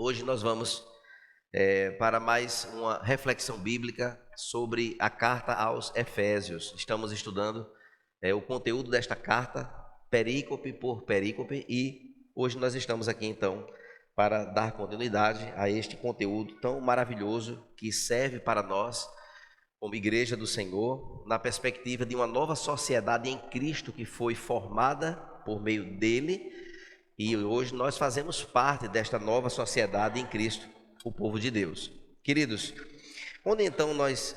Hoje nós vamos para mais uma reflexão bíblica sobre a carta aos Efésios. Estamos estudando o conteúdo desta carta, perícope por perícope, e hoje nós estamos aqui então para dar continuidade a este conteúdo tão maravilhoso que serve para nós, como igreja do Senhor, na perspectiva de uma nova sociedade em Cristo que foi formada por meio dele, e hoje nós fazemos parte desta nova sociedade em Cristo, o povo de Deus. Queridos, onde então nós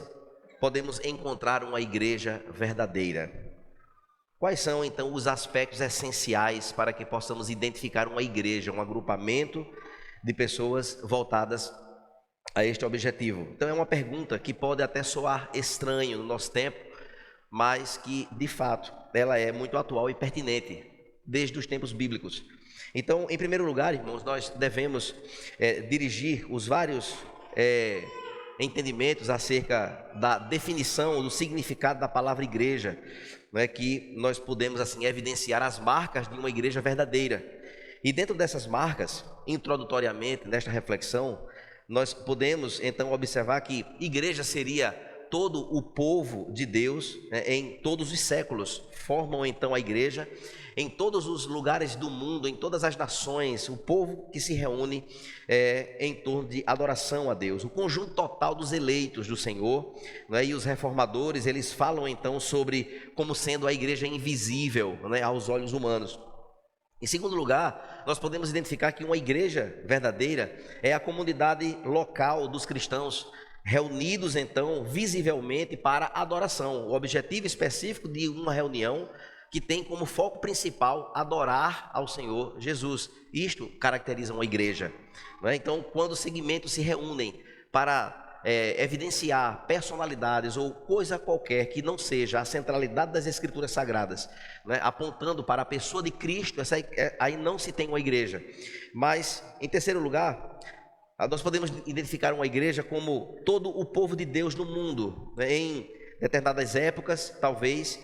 podemos encontrar uma igreja verdadeira? Quais são então os aspectos essenciais para que possamos identificar uma igreja, um agrupamento de pessoas voltadas a este objetivo? Então é uma pergunta que pode até soar estranho no nosso tempo, mas que de fato ela é muito atual e pertinente desde os tempos bíblicos. Então, em primeiro lugar, irmãos, nós devemos dirigir os vários entendimentos acerca da definição, do significado da palavra igreja, né, que nós podemos assim evidenciar as marcas de uma igreja verdadeira. E dentro dessas marcas, introdutoriamente, nesta reflexão, nós podemos então observar que igreja seria todo o povo de Deus, né, em todos os séculos, formam então a igreja em todos os lugares do mundo, em todas as nações, o povo que se reúne em torno de adoração a Deus, o conjunto total dos eleitos do Senhor, né, e os reformadores, eles falam então sobre como sendo a igreja invisível, né, aos olhos humanos. Em segundo lugar, nós podemos identificar que uma igreja verdadeira é a comunidade local dos cristãos, reunidos então visivelmente para adoração. O objetivo específico de uma reunião que tem como foco principal adorar ao Senhor Jesus. Isto caracteriza uma igreja, não é? Então, quando segmentos se reúnem para evidenciar personalidades ou coisa qualquer que não seja a centralidade das Escrituras Sagradas, né, apontando para a pessoa de Cristo, aí não se tem uma igreja. Mas, em terceiro lugar, nós podemos identificar uma igreja como todo o povo de Deus no mundo, né, em determinadas épocas, talvez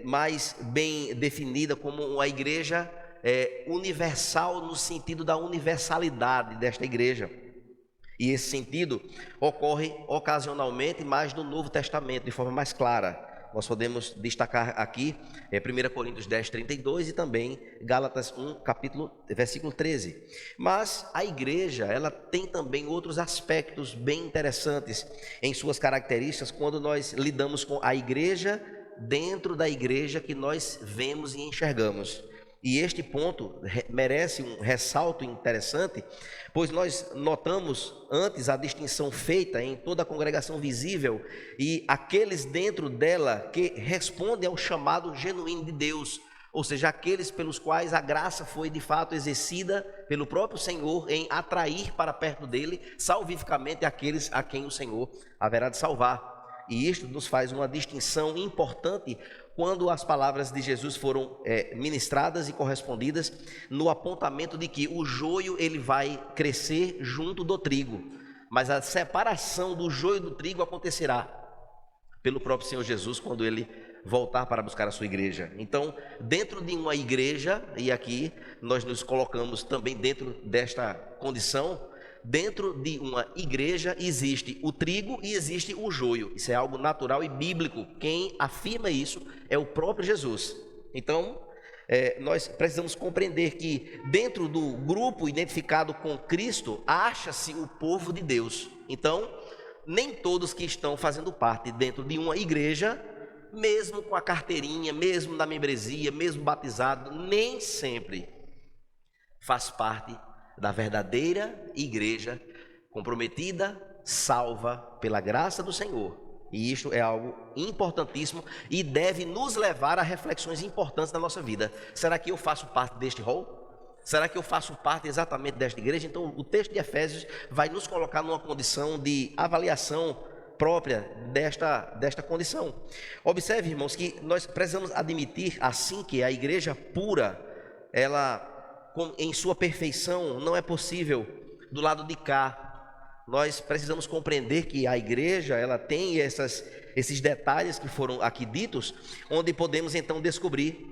mais bem definida como uma igreja universal, no sentido da universalidade desta igreja. E esse sentido ocorre ocasionalmente mais no Novo Testamento, de forma mais clara. Nós podemos destacar aqui 1 Coríntios 10, 32 e também Gálatas 1, versículo 13. Mas a igreja, ela tem também outros aspectos bem interessantes em suas características quando nós lidamos com a igreja dentro da igreja que nós vemos e enxergamos. E este ponto merece um ressalto interessante, pois nós notamos antes a distinção feita em toda a congregação visível e aqueles dentro dela que respondem ao chamado genuíno de Deus, ou seja, aqueles pelos quais a graça foi de fato exercida pelo próprio Senhor em atrair para perto dele salvificamente aqueles a quem o Senhor haverá de salvar. E isto nos faz uma distinção importante quando as palavras de Jesus foram ministradas e correspondidas no apontamento de que o joio ele vai crescer junto do trigo, mas a separação do joio do trigo acontecerá pelo próprio Senhor Jesus quando ele voltar para buscar a sua igreja. Então, dentro de uma igreja, e aqui nós nos colocamos também dentro desta condição, dentro de uma igreja existe o trigo e existe o joio. Isso é algo natural e bíblico. Quem afirma isso é o próprio Jesus. Então, nós precisamos compreender que dentro do grupo identificado com Cristo, acha-se o povo de Deus. Então, nem todos que estão fazendo parte dentro de uma igreja, mesmo com a carteirinha, mesmo na membresia, mesmo batizado, nem sempre faz parte da verdadeira igreja comprometida, salva pela graça do Senhor. E isto é algo importantíssimo e deve nos levar a reflexões importantes na nossa vida. Será que eu faço parte deste rol? Será que eu faço parte exatamente desta igreja? Então o texto de Efésios vai nos colocar numa condição de avaliação própria desta condição. Observe, irmãos, que nós precisamos admitir assim que a igreja pura, ela em sua perfeição não é possível do lado de cá. Nós precisamos compreender que a igreja ela tem esses detalhes que foram aqui ditos, onde podemos então descobrir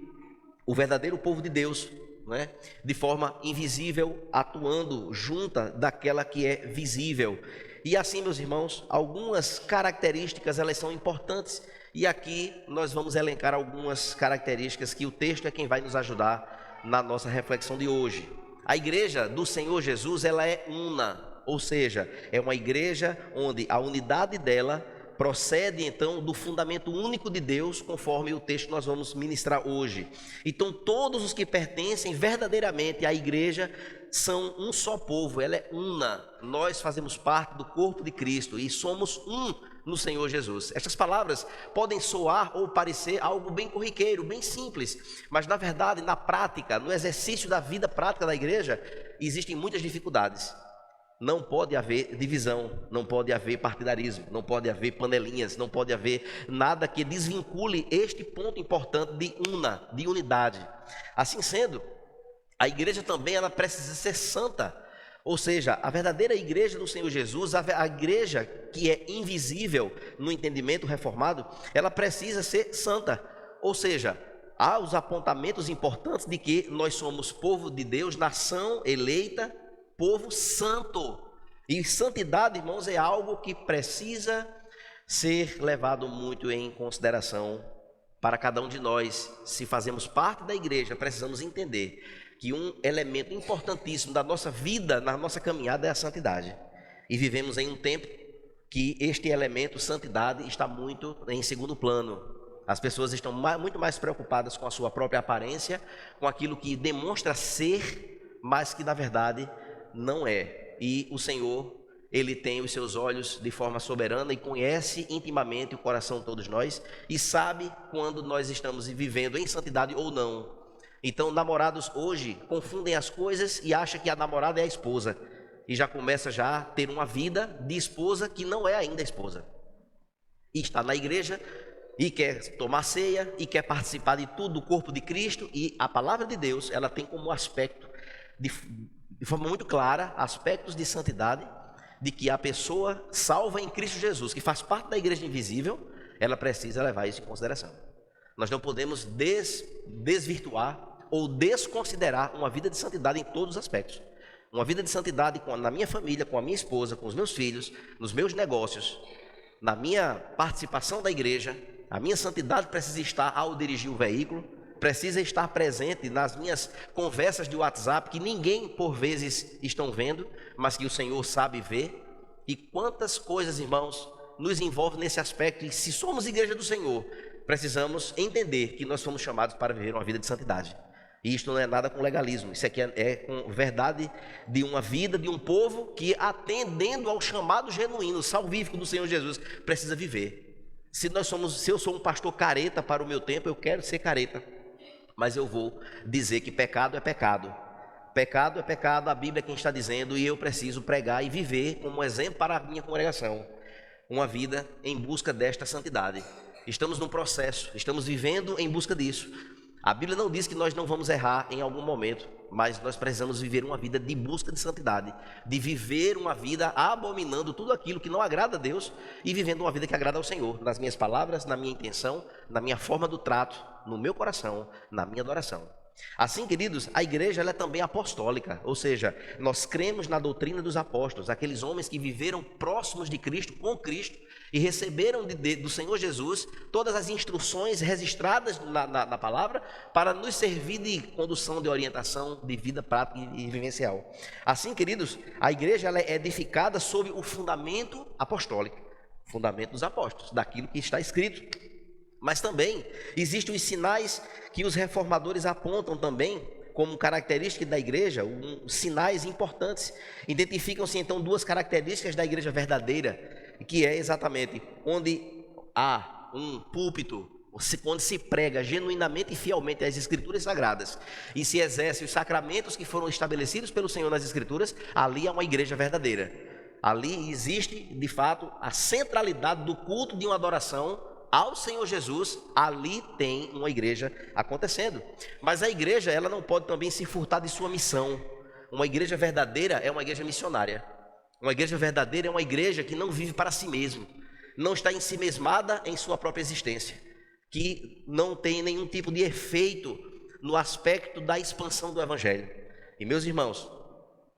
o verdadeiro povo de Deus, não é? De forma invisível, atuando junta daquela que é visível. E assim, meus irmãos, algumas características, elas são importantes, e aqui nós vamos elencar algumas características que o texto é quem vai nos ajudar na nossa reflexão de hoje. A igreja do Senhor Jesus, ela é una, ou seja, é uma igreja onde a unidade dela procede então do fundamento único de Deus, conforme o texto que nós vamos ministrar hoje. Então todos os que pertencem verdadeiramente à igreja são um só povo, ela é una. Nós fazemos parte do corpo de Cristo e somos um no Senhor Jesus. Estas palavras podem soar ou parecer algo bem corriqueiro, bem simples, mas na verdade, na prática, no exercício da vida prática da igreja, existem muitas dificuldades. Não pode haver divisão, não pode haver partidarismo, não pode haver panelinhas, não pode haver nada que desvincule este ponto importante de unidade. Assim sendo, a igreja também ela precisa ser santa, ou seja, a verdadeira igreja do Senhor Jesus, a igreja que é invisível no entendimento reformado, ela precisa ser santa, ou seja, há os apontamentos importantes de que nós somos povo de Deus, nação eleita, povo santo. E santidade, irmãos, é algo que precisa ser levado muito em consideração para cada um de nós. Se fazemos parte da igreja, precisamos entender que um elemento importantíssimo da nossa vida, na nossa caminhada, é a santidade. E vivemos em um tempo que este elemento, santidade, está muito em segundo plano. As pessoas estão muito mais preocupadas com a sua própria aparência, com aquilo que demonstra ser, mas que na verdade não é. E o Senhor, Ele tem os seus olhos de forma soberana e conhece intimamente o coração de todos nós e sabe quando nós estamos vivendo em santidade ou não. Então, namorados hoje confundem as coisas e acham que a namorada é a esposa e já começa já a ter uma vida de esposa que não é ainda esposa. E está na igreja e quer tomar ceia e quer participar de tudo do corpo de Cristo, e a palavra de Deus, ela tem como aspecto de forma muito clara, aspectos de santidade, de que a pessoa salva em Cristo Jesus, que faz parte da igreja invisível, ela precisa levar isso em consideração. Nós não podemos desvirtuar ou desconsiderar uma vida de santidade em todos os aspectos. Uma vida de santidade na minha família, com a minha esposa, com os meus filhos, nos meus negócios, na minha participação da igreja. A minha santidade precisa estar ao dirigir o veículo, precisa estar presente nas minhas conversas de WhatsApp, que ninguém por vezes estão vendo, mas que o Senhor sabe ver. E quantas coisas, irmãos, nos envolvem nesse aspecto. E se somos igreja do Senhor, precisamos entender que nós somos chamados para viver uma vida de santidade. E isto não é nada com legalismo, isso aqui é com verdade de uma vida, de um povo que, atendendo ao chamado genuíno, salvífico do Senhor Jesus, precisa viver. Se eu sou um pastor careta para o meu tempo, eu quero ser careta. Mas eu vou dizer que pecado é pecado. Pecado é pecado, a Bíblia é quem está dizendo, e eu preciso pregar e viver como exemplo para a minha congregação. Uma vida em busca desta santidade. Estamos num processo, estamos vivendo em busca disso. A Bíblia não diz que nós não vamos errar em algum momento, mas nós precisamos viver uma vida de busca de santidade, de viver uma vida abominando tudo aquilo que não agrada a Deus e vivendo uma vida que agrada ao Senhor, nas minhas palavras, na minha intenção, na minha forma do trato, no meu coração, na minha adoração. Assim, queridos, a igreja ela é também apostólica, ou seja, nós cremos na doutrina dos apóstolos, aqueles homens que viveram próximos de Cristo, com Cristo, e receberam do Senhor Jesus todas as instruções registradas na palavra para nos servir de condução, de orientação, de vida prática e vivencial. Assim, queridos, a igreja ela é edificada sobre o fundamento apostólico, fundamento dos apóstolos, daquilo que está escrito. Mas também existem os sinais que os reformadores apontam também como característica da igreja, sinais importantes. Identificam-se então duas características da igreja verdadeira, que é exatamente onde há um púlpito, onde se prega genuinamente e fielmente as Escrituras Sagradas e se exerce os sacramentos que foram estabelecidos pelo Senhor nas Escrituras, ali há uma igreja verdadeira. Ali existe, de fato, a centralidade do culto de uma adoração ao Senhor Jesus, ali tem uma igreja acontecendo. Mas a igreja, ela não pode também se furtar de sua missão. Uma igreja verdadeira é uma igreja missionária. Uma igreja verdadeira é uma igreja que não vive para si mesmo, não está ensimesmada em sua própria existência, que não tem nenhum tipo de efeito no aspecto da expansão do Evangelho. E meus irmãos,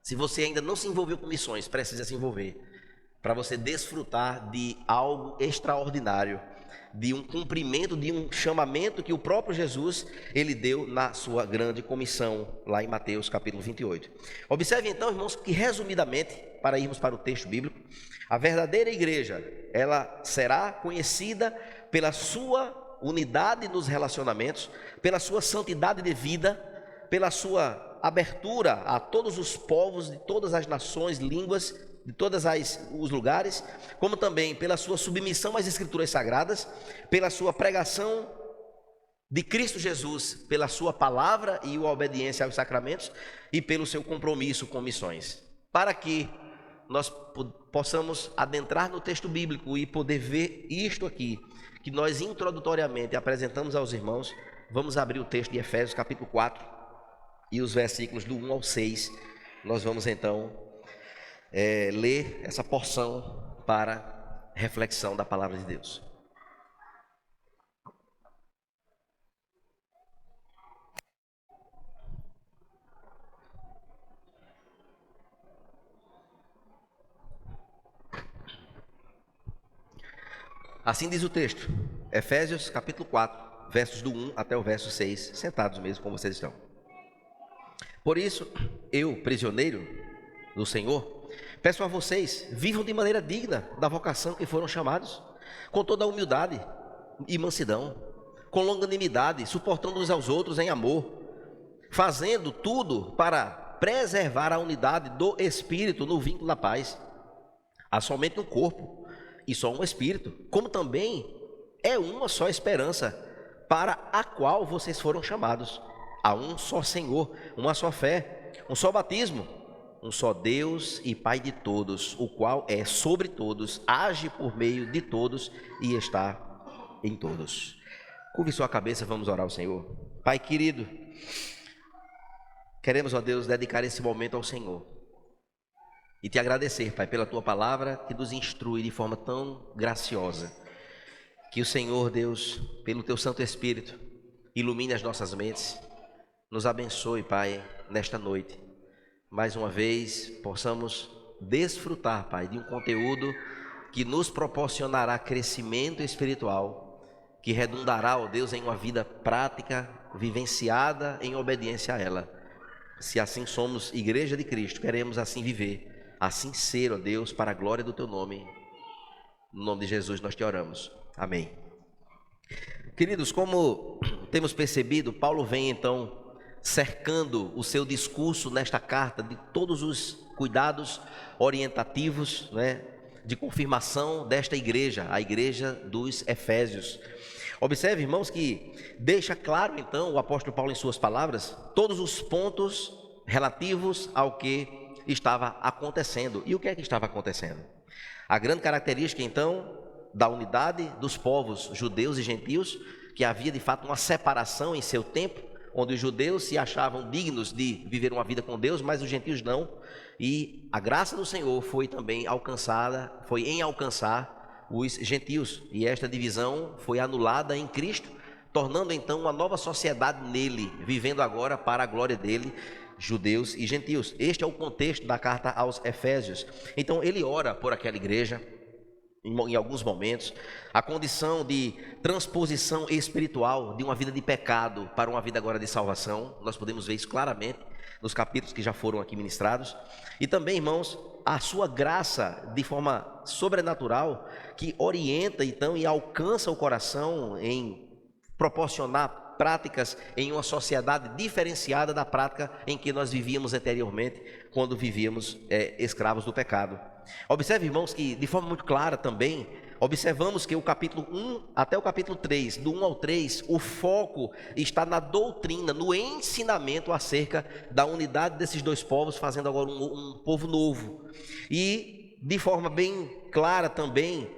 se você ainda não se envolveu com missões, precisa se envolver, para você desfrutar de algo extraordinário, de um cumprimento, de um chamamento que o próprio Jesus, ele deu na sua grande comissão, lá em Mateus capítulo 28. Observe então, irmãos, que resumidamente, para irmos para o texto bíblico, a verdadeira igreja, ela será conhecida pela sua unidade nos relacionamentos, pela sua santidade de vida, pela sua abertura a todos os povos, de todas as nações, línguas, de todos os lugares, como também pela sua submissão às Escrituras Sagradas, pela sua pregação de Cristo Jesus, pela sua palavra e a obediência aos sacramentos e pelo seu compromisso com missões. Para que nós possamos adentrar no texto bíblico e poder ver isto aqui, que nós introdutoriamente apresentamos aos irmãos, vamos abrir o texto de Efésios capítulo 4 e os versículos do 1 ao 6, nós vamos então ler essa porção para reflexão da palavra de Deus. Assim diz o texto, Efésios capítulo 4, versos do 1 até o verso 6, sentados mesmo como vocês estão. Por isso, eu, prisioneiro do Senhor, peço a vocês, vivam de maneira digna da vocação que foram chamados, com toda a humildade e mansidão, com longanimidade, suportando uns aos outros em amor, fazendo tudo para preservar a unidade do Espírito no vínculo da paz. Há somente um corpo e só um Espírito, como também é uma só esperança para a qual vocês foram chamados. Há um só Senhor, uma só fé, um só batismo, um só Deus e Pai de todos, o qual é sobre todos, age por meio de todos e está em todos. Curve sua cabeça, vamos orar ao Senhor. Pai querido, queremos, ó Deus, dedicar esse momento ao Senhor e te agradecer, Pai, pela tua palavra que nos instrui de forma tão graciosa. Que o Senhor, Deus, pelo teu Santo Espírito, ilumine as nossas mentes, nos abençoe, Pai, nesta noite. Mais uma vez, possamos desfrutar, Pai, de um conteúdo que nos proporcionará crescimento espiritual, que redundará, ó Deus, em uma vida prática, vivenciada em obediência a ela. Se assim somos igreja de Cristo, queremos assim viver, assim ser, ó Deus, para a glória do teu nome. No nome de Jesus nós te oramos. Amém. Queridos, como temos percebido, Paulo vem então cercando o seu discurso nesta carta de todos os cuidados orientativos, de confirmação desta igreja, a igreja dos Efésios. Observe, irmãos, que deixa claro então o apóstolo Paulo em suas palavras todos os pontos relativos ao que estava acontecendo. E o que é que estava acontecendo? A grande característica então da unidade dos povos judeus e gentios, que havia de fato uma separação em seu tempo, onde os judeus se achavam dignos de viver uma vida com Deus, mas os gentios não, e a graça do Senhor foi também alcançada, foi em alcançar os gentios, e esta divisão foi anulada em Cristo, tornando então uma nova sociedade nele, vivendo agora para a glória dele, judeus e gentios. Este é o contexto da carta aos Efésios. Então ele ora por aquela igreja, em alguns momentos, a condição de transposição espiritual de uma vida de pecado para uma vida agora de salvação. Nós podemos ver isso claramente nos capítulos que já foram aqui ministrados. E também, irmãos, a sua graça de forma sobrenatural que orienta então e alcança o coração em proporcionar práticas em uma sociedade diferenciada da prática em que nós vivíamos anteriormente, quando vivíamos escravos do pecado. Observe, irmãos, que de forma muito clara também, observamos que o capítulo 1 até o capítulo 3, do 1 ao 3, o foco está na doutrina, no ensinamento acerca da unidade desses dois povos, fazendo agora um povo novo. E de forma bem clara também,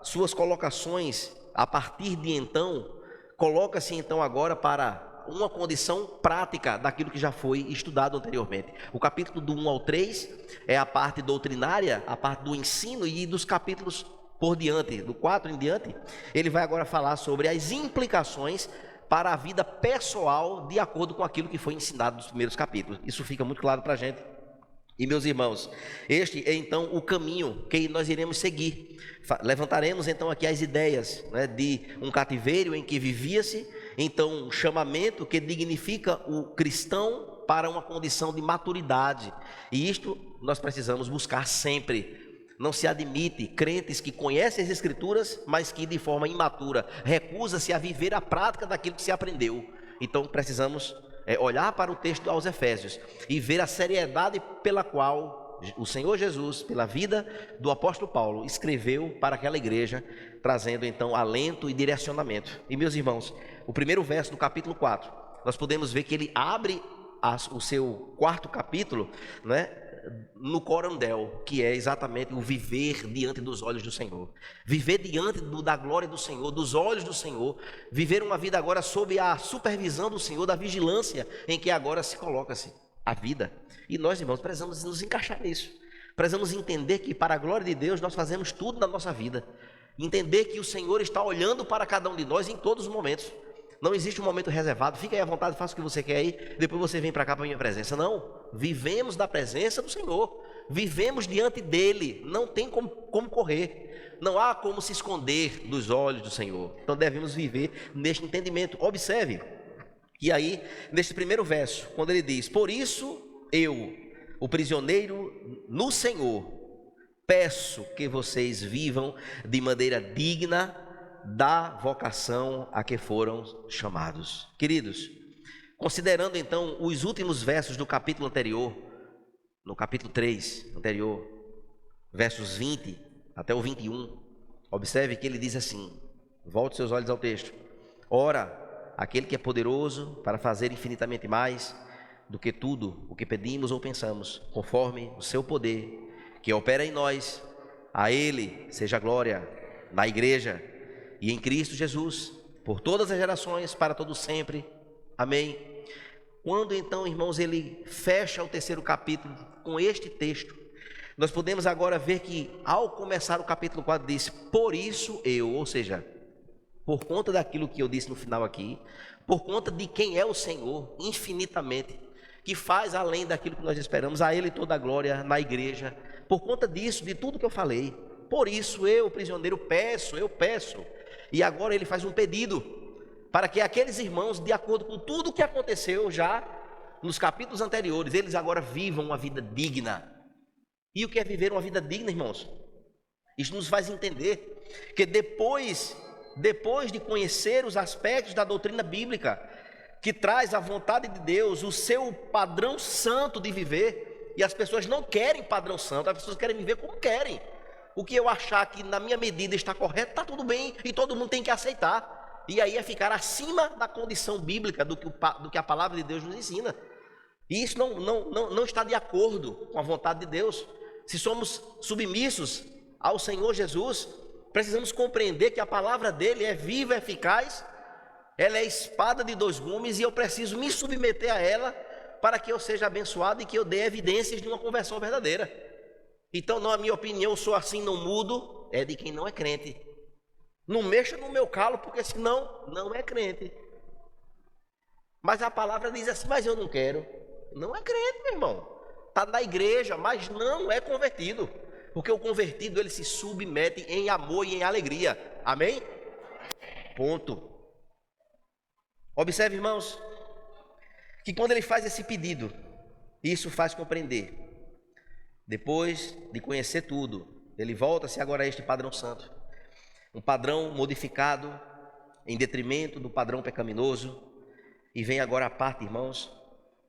suas colocações a partir de então, coloca-se então agora para uma condição prática daquilo que já foi estudado anteriormente. O capítulo do 1 ao 3 é a parte doutrinária, a parte do ensino, e dos capítulos por diante, do 4 em diante, ele vai agora falar sobre as implicações para a vida pessoal, de acordo com aquilo que foi ensinado nos primeiros capítulos. Isso fica muito claro para a gente. E meus irmãos, este é então o caminho que nós iremos seguir. Levantaremos então aqui as ideias, né, de um cativeiro em que vivia-se, então um chamamento que dignifica o cristão para uma condição de maturidade. E isto nós precisamos buscar sempre. Não se admite crentes que conhecem as Escrituras, mas que de forma imatura recusa-se a viver a prática daquilo que se aprendeu. Então precisamos olhar para o texto aos Efésios e ver a seriedade pela qual o Senhor Jesus, pela vida do apóstolo Paulo, escreveu para aquela igreja, trazendo então alento e direcionamento. E meus irmãos, o primeiro verso do capítulo 4, nós podemos ver que ele abre o seu quarto capítulo, né, no corandel, que é exatamente o viver diante dos olhos do Senhor, viver diante da glória do Senhor, dos olhos do Senhor, viver uma vida agora sob a supervisão do Senhor, da vigilância em que agora se coloca-se a vida. E nós, irmãos, precisamos nos encaixar nisso, precisamos entender que para a glória de Deus nós fazemos tudo na nossa vida, entender que o Senhor está olhando para cada um de nós em todos os momentos. Não existe um momento reservado, fica aí à vontade, faça o que você quer aí, depois você vem para cá para a minha presença. Não, vivemos da presença do Senhor, vivemos diante dEle, não tem como correr, não há como se esconder dos olhos do Senhor. Então devemos viver neste entendimento. Observe, e aí, neste primeiro verso, quando ele diz: por isso eu, o prisioneiro no Senhor, peço que vocês vivam de maneira digna da vocação a que foram chamados. Queridos, considerando então os últimos versos do capítulo anterior, no capítulo 3 anterior, versos 20 até o 21, observe que ele diz assim, volte seus olhos ao texto: ora, aquele que é poderoso para fazer infinitamente mais do que tudo o que pedimos ou pensamos, conforme o seu poder que opera em nós, a ele seja a glória na igreja e em Cristo Jesus, por todas as gerações, para todos sempre. Amém. Quando então, irmãos, ele fecha o terceiro capítulo com este texto, nós podemos agora ver que ao começar o capítulo 4 diz: por isso eu, ou seja, por conta daquilo que eu disse no final aqui, por conta de quem é o Senhor, infinitamente, que faz além daquilo que nós esperamos, a ele toda a glória na igreja, por conta disso, de tudo que eu falei, por isso eu, prisioneiro, eu peço. E agora ele faz um pedido para que aqueles irmãos, de acordo com tudo que aconteceu já nos capítulos anteriores, eles agora vivam uma vida digna. E o que é viver uma vida digna, irmãos? Isso nos faz entender que depois de conhecer os aspectos da doutrina bíblica, que traz a vontade de Deus, o seu padrão santo de viver, e as pessoas não querem padrão santo, as pessoas querem viver como querem. O que eu achar que na minha medida está correto, está tudo bem, e todo mundo tem que aceitar. E aí é ficar acima da condição bíblica do que a palavra de Deus nos ensina. E isso não está de acordo com a vontade de Deus. Se somos submissos ao Senhor Jesus, precisamos compreender que a palavra dele é viva, é eficaz, ela é espada de dois gumes, e eu preciso me submeter a ela para que eu seja abençoado e que eu dê evidências de uma conversão verdadeira. Então, na minha opinião, eu sou assim, não mudo, é de quem não é crente. Não mexa no meu calo, porque senão não é crente. Mas a palavra diz assim: mas eu não quero. Não é crente, meu irmão. Está na igreja, mas não é convertido. Porque o convertido, ele se submete em amor e em alegria. Amém? Ponto. Observe, irmãos, que quando ele faz esse pedido, isso faz compreender. Depois de conhecer tudo, ele volta-se agora a este padrão santo. Um padrão modificado em detrimento do padrão pecaminoso. E vem agora a parte, irmãos,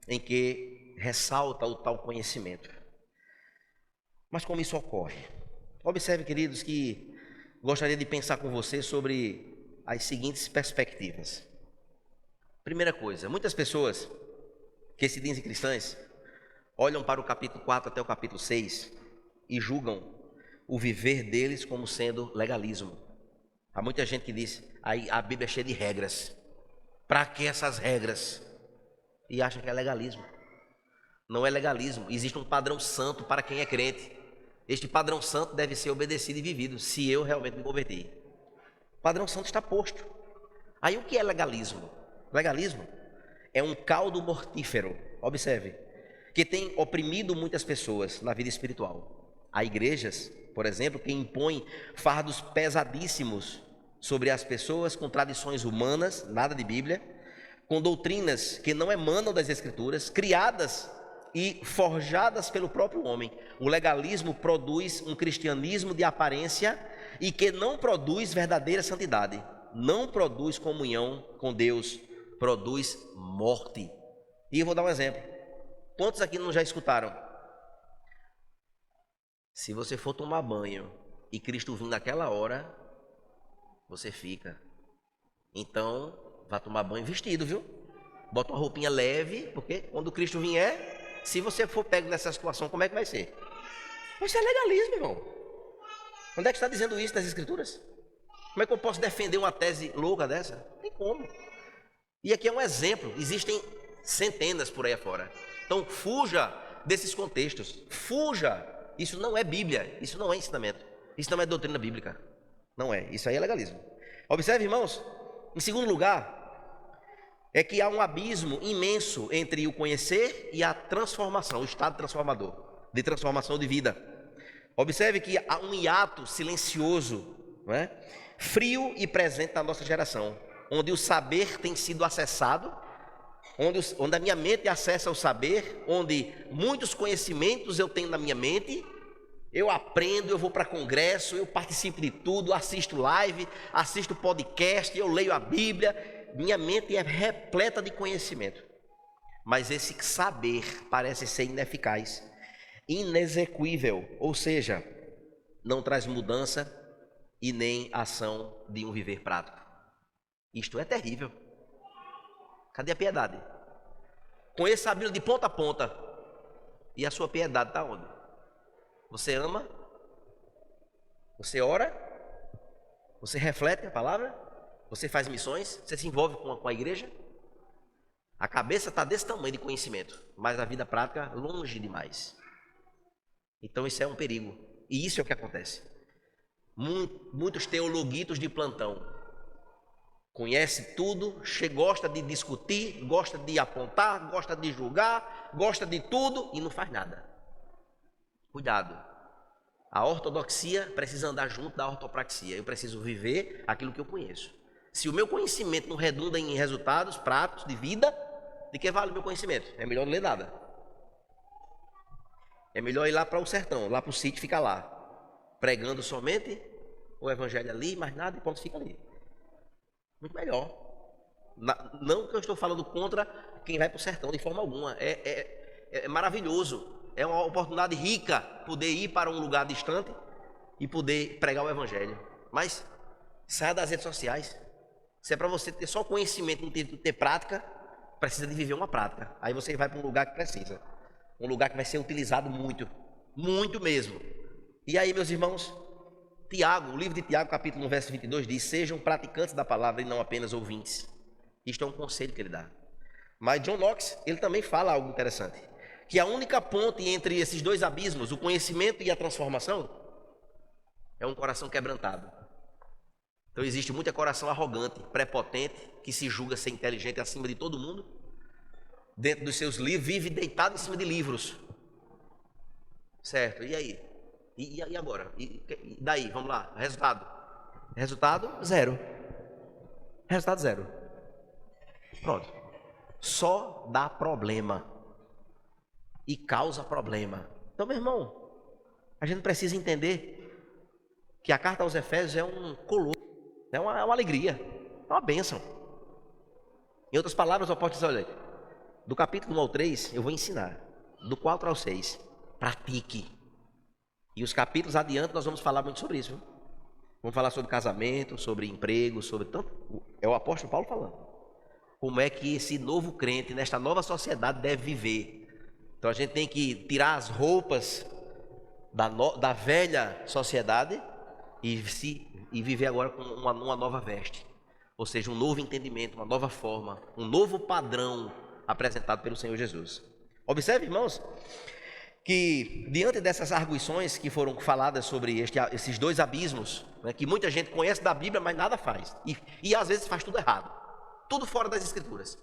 em que ressalta o tal conhecimento. Mas como isso ocorre? Observe, queridos, que gostaria de pensar com você sobre as seguintes perspectivas. Primeira coisa, muitas pessoas que se dizem cristãs olham para o capítulo 4 até o capítulo 6 e julgam o viver deles como sendo legalismo. Há muita gente que diz: aí a Bíblia é cheia de regras. Para que essas regras? E acha que é legalismo. Não é legalismo, existe um padrão santo para quem é crente. Este padrão santo deve ser obedecido e vivido, se eu realmente me converter. O padrão santo está posto. Aí o que é legalismo? Legalismo é um caldo mortífero, observe, que tem oprimido muitas pessoas na vida espiritual. Há igrejas, por exemplo, que impõem fardos pesadíssimos sobre as pessoas com tradições humanas, nada de Bíblia, com doutrinas que não emanam das Escrituras, criadas e forjadas pelo próprio homem. O legalismo produz um cristianismo de aparência e que não produz verdadeira santidade, não produz comunhão com Deus, produz morte. E eu vou dar um exemplo. Quantos aqui não já escutaram? Se você for tomar banho e Cristo vir naquela hora, você fica. Então, vá tomar banho vestido, viu? Bota uma roupinha leve, porque quando Cristo vier, se você for pego nessa situação, como é que vai ser? Isso é legalismo, irmão. Onde é que está dizendo isso nas Escrituras? Como é que eu posso defender uma tese louca dessa? Não tem como. E aqui é um exemplo, existem centenas por aí afora. Então, fuja desses contextos, fuja. Isso não é Bíblia, isso não é ensinamento, isso não é doutrina bíblica. Não é, isso aí é legalismo. Observe, irmãos, em segundo lugar, é que há um abismo imenso entre o conhecer e a transformação, o estado transformador, de transformação de vida. Observe que há um hiato silencioso, não é? Frio e presente na nossa geração, onde o saber tem sido acessado, onde a minha mente acessa o saber, onde muitos conhecimentos eu tenho na minha mente, eu aprendo, eu vou para congresso, eu participo de tudo, assisto live, assisto podcast, eu leio a Bíblia, minha mente é repleta de conhecimento, mas esse saber parece ser ineficaz, inexequível, ou seja, não traz mudança e nem ação de um viver prático. Isto é terrível. Cadê a piedade? Conheça a Bíblia de ponta a ponta. E a sua piedade está onde? Você ama? Você ora? Você reflete a palavra? Você faz missões? Você se envolve com a igreja? A cabeça está desse tamanho de conhecimento, mas a vida prática longe demais. Então isso é um perigo. E isso é o que acontece. Muitos teologuitos de plantão. Conhece tudo, gosta de discutir, gosta de apontar, gosta de julgar, gosta de tudo e não faz nada. Cuidado. A ortodoxia precisa andar junto da ortopraxia. Eu preciso viver aquilo que eu conheço. Se o meu conhecimento não redunda em resultados práticos de vida, de que vale o meu conhecimento? É melhor não ler nada. É melhor ir lá para o sertão, lá para o sítio, ficar lá, pregando somente o evangelho ali, mais nada, e ponto, fica ali. Muito melhor. Não que eu estou falando contra quem vai para o sertão de forma alguma. É maravilhoso. É uma oportunidade rica poder ir para um lugar distante e poder pregar o evangelho. Mas saia das redes sociais. Se é para você ter só conhecimento e não ter prática, precisa de viver uma prática. Aí você vai para um lugar que precisa. Um lugar que vai ser utilizado muito. Muito mesmo. E aí, meus irmãos, Tiago, o livro de Tiago, capítulo 1, verso 22, diz: sejam praticantes da palavra e não apenas ouvintes. Isto é um conselho que ele dá. Mas John Knox, ele também fala algo interessante, que a única ponte entre esses dois abismos, o conhecimento e a transformação, é um coração quebrantado. Então existe muito coração arrogante, prepotente, que se julga ser inteligente acima de todo mundo, dentro dos seus livros, vive deitado em cima de livros. Certo, e aí? E agora? E daí? Vamos lá, resultado. Resultado, zero. Resultado, zero. Pronto. Só dá problema. E causa problema. Então, meu irmão, a gente precisa entender que a carta aos Efésios é um colosso, é uma alegria, é uma bênção. Em outras palavras, eu posso dizer, olha, do capítulo 1 ao 3, eu vou ensinar. Do 4 ao 6, pratique. E os capítulos adiante nós vamos falar muito sobre isso. Viu? Vamos falar sobre casamento, sobre emprego, sobre tanto. É o apóstolo Paulo falando. Como é que esse novo crente, nesta nova sociedade, deve viver. Então a gente tem que tirar as roupas da velha sociedade e viver agora com uma nova veste. Ou seja, um novo entendimento, uma nova forma, um novo padrão apresentado pelo Senhor Jesus. Observe, irmãos, que diante dessas arguições que foram faladas sobre esses dois abismos, né, que muita gente conhece da Bíblia, mas nada faz, e às vezes faz tudo errado. tudo fora das Escrituras.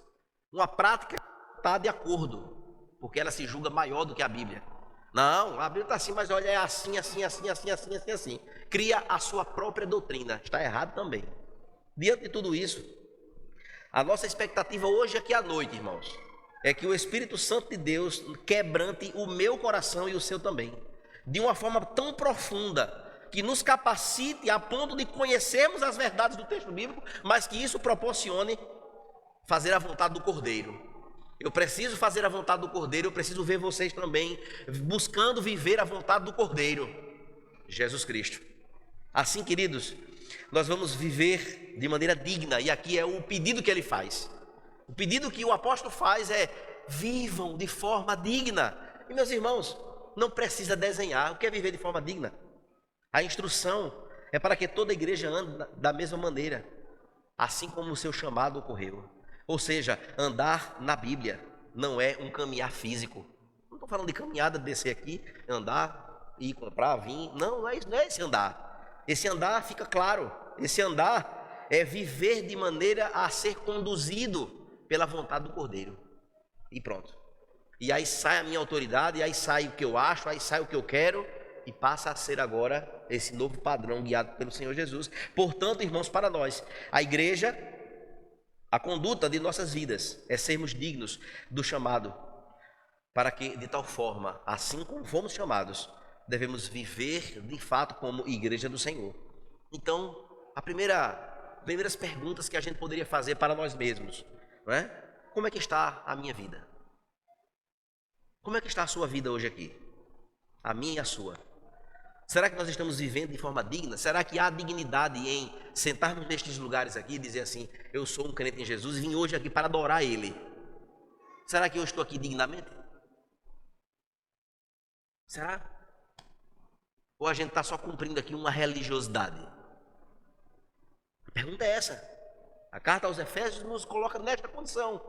Uma prática está de acordo, porque ela se julga maior do que a Bíblia. Não, a Bíblia está assim, mas olha, é assim, assim, assim, assim, assim, assim, assim. Cria a sua própria doutrina. Está errado também. Diante de tudo isso, a nossa expectativa hoje aqui à noite, irmãos, é que o Espírito Santo de Deus quebrante o meu coração e o seu também, de uma forma tão profunda, que nos capacite a ponto de conhecermos as verdades do texto bíblico, mas que isso proporcione fazer a vontade do Cordeiro. Eu preciso fazer a vontade do Cordeiro, eu preciso ver vocês também buscando viver a vontade do Cordeiro, Jesus Cristo. Assim, queridos, nós vamos viver de maneira digna, e aqui é o pedido que ele faz. O pedido que o apóstolo faz é: vivam de forma digna. E meus irmãos, não precisa desenhar o que é viver de forma digna. A instrução é para que toda a igreja ande da mesma maneira, assim como o seu chamado ocorreu. Ou seja, andar na Bíblia não é um caminhar físico. Não estou falando de caminhada, descer aqui, andar, ir comprar, vir. Não, não é esse andar. Esse andar fica claro. Esse andar é viver de maneira a ser conduzido pela vontade do Cordeiro. E pronto. E aí sai a minha autoridade, e aí sai o que eu acho, aí sai o que eu quero, e passa a ser agora esse novo padrão guiado pelo Senhor Jesus. Portanto, irmãos, para nós, a igreja, a conduta de nossas vidas é sermos dignos do chamado, para que de tal forma, assim como fomos chamados, devemos viver de fato como igreja do Senhor. Então, primeiras perguntas que a gente poderia fazer para nós mesmos, não é? Como é que está a minha vida? Como é que está a sua vida hoje aqui? A minha e a sua. Será que nós estamos vivendo de forma digna? Será que há dignidade em sentarmos nestes lugares aqui e dizer assim: eu sou um crente em Jesus e vim hoje aqui para adorar Ele? Será que eu estou aqui dignamente? Será? Ou a gente está só cumprindo aqui uma religiosidade? A pergunta é essa. A carta aos Efésios nos coloca nesta condição.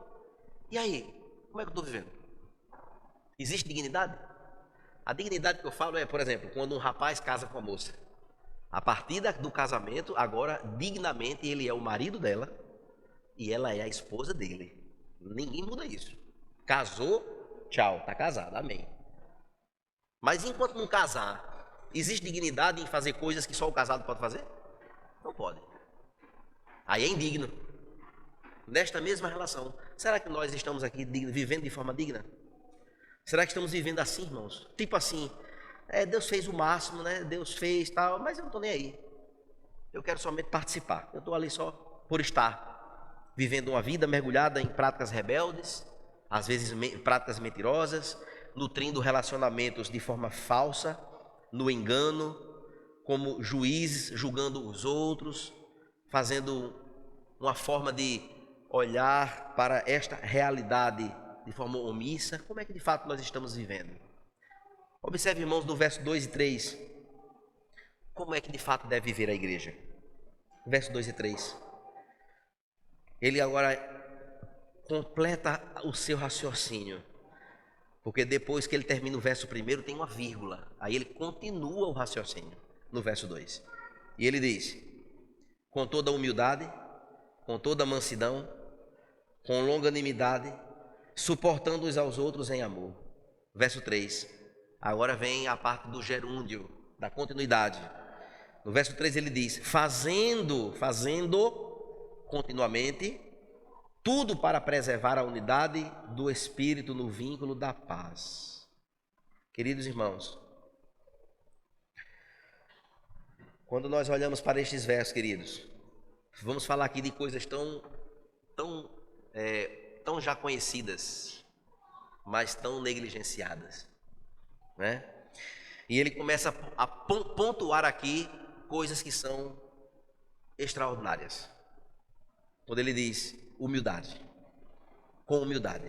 E aí? Como é que eu estou vivendo? Existe dignidade? A dignidade que eu falo é, por exemplo, quando um rapaz casa com a moça. A partir do casamento, agora, dignamente, ele é o marido dela e ela é a esposa dele. Ninguém muda isso. Casou, tchau, está casado, amém. Mas enquanto não casar, existe dignidade em fazer coisas que só o casado pode fazer? Não pode. Aí é indigno. Nesta mesma relação, será que nós estamos aqui vivendo de forma digna? Será que estamos vivendo assim, irmãos? Tipo assim, Deus fez o máximo, né? Deus fez tal, mas eu não estou nem aí. Eu quero somente participar. Eu estou ali só por estar vivendo uma vida mergulhada em práticas rebeldes, às vezes práticas mentirosas, nutrindo relacionamentos de forma falsa, no engano, como juízes julgando os outros, fazendo uma forma de olhar para esta realidade de forma omissa. Como é que de fato nós estamos vivendo? Observe, irmãos, no verso 2 e 3, como é que de fato deve viver a igreja. Verso 2 e 3. Ele agora completa o seu raciocínio, porque depois que ele termina o verso primeiro tem uma vírgula, aí ele continua o raciocínio no verso 2. E ele diz: com toda humildade, com toda mansidão, com longanimidade, suportando uns aos outros em amor. Verso 3. Agora vem a parte do gerúndio, da continuidade. No verso 3 ele diz: fazendo continuamente tudo para preservar a unidade do Espírito no vínculo da paz. Queridos irmãos, quando nós olhamos para estes versos, queridos, vamos falar aqui de coisas tão já conhecidas, mas tão negligenciadas, né? E ele começa a pontuar aqui coisas que são extraordinárias. Quando ele diz humildade, com humildade.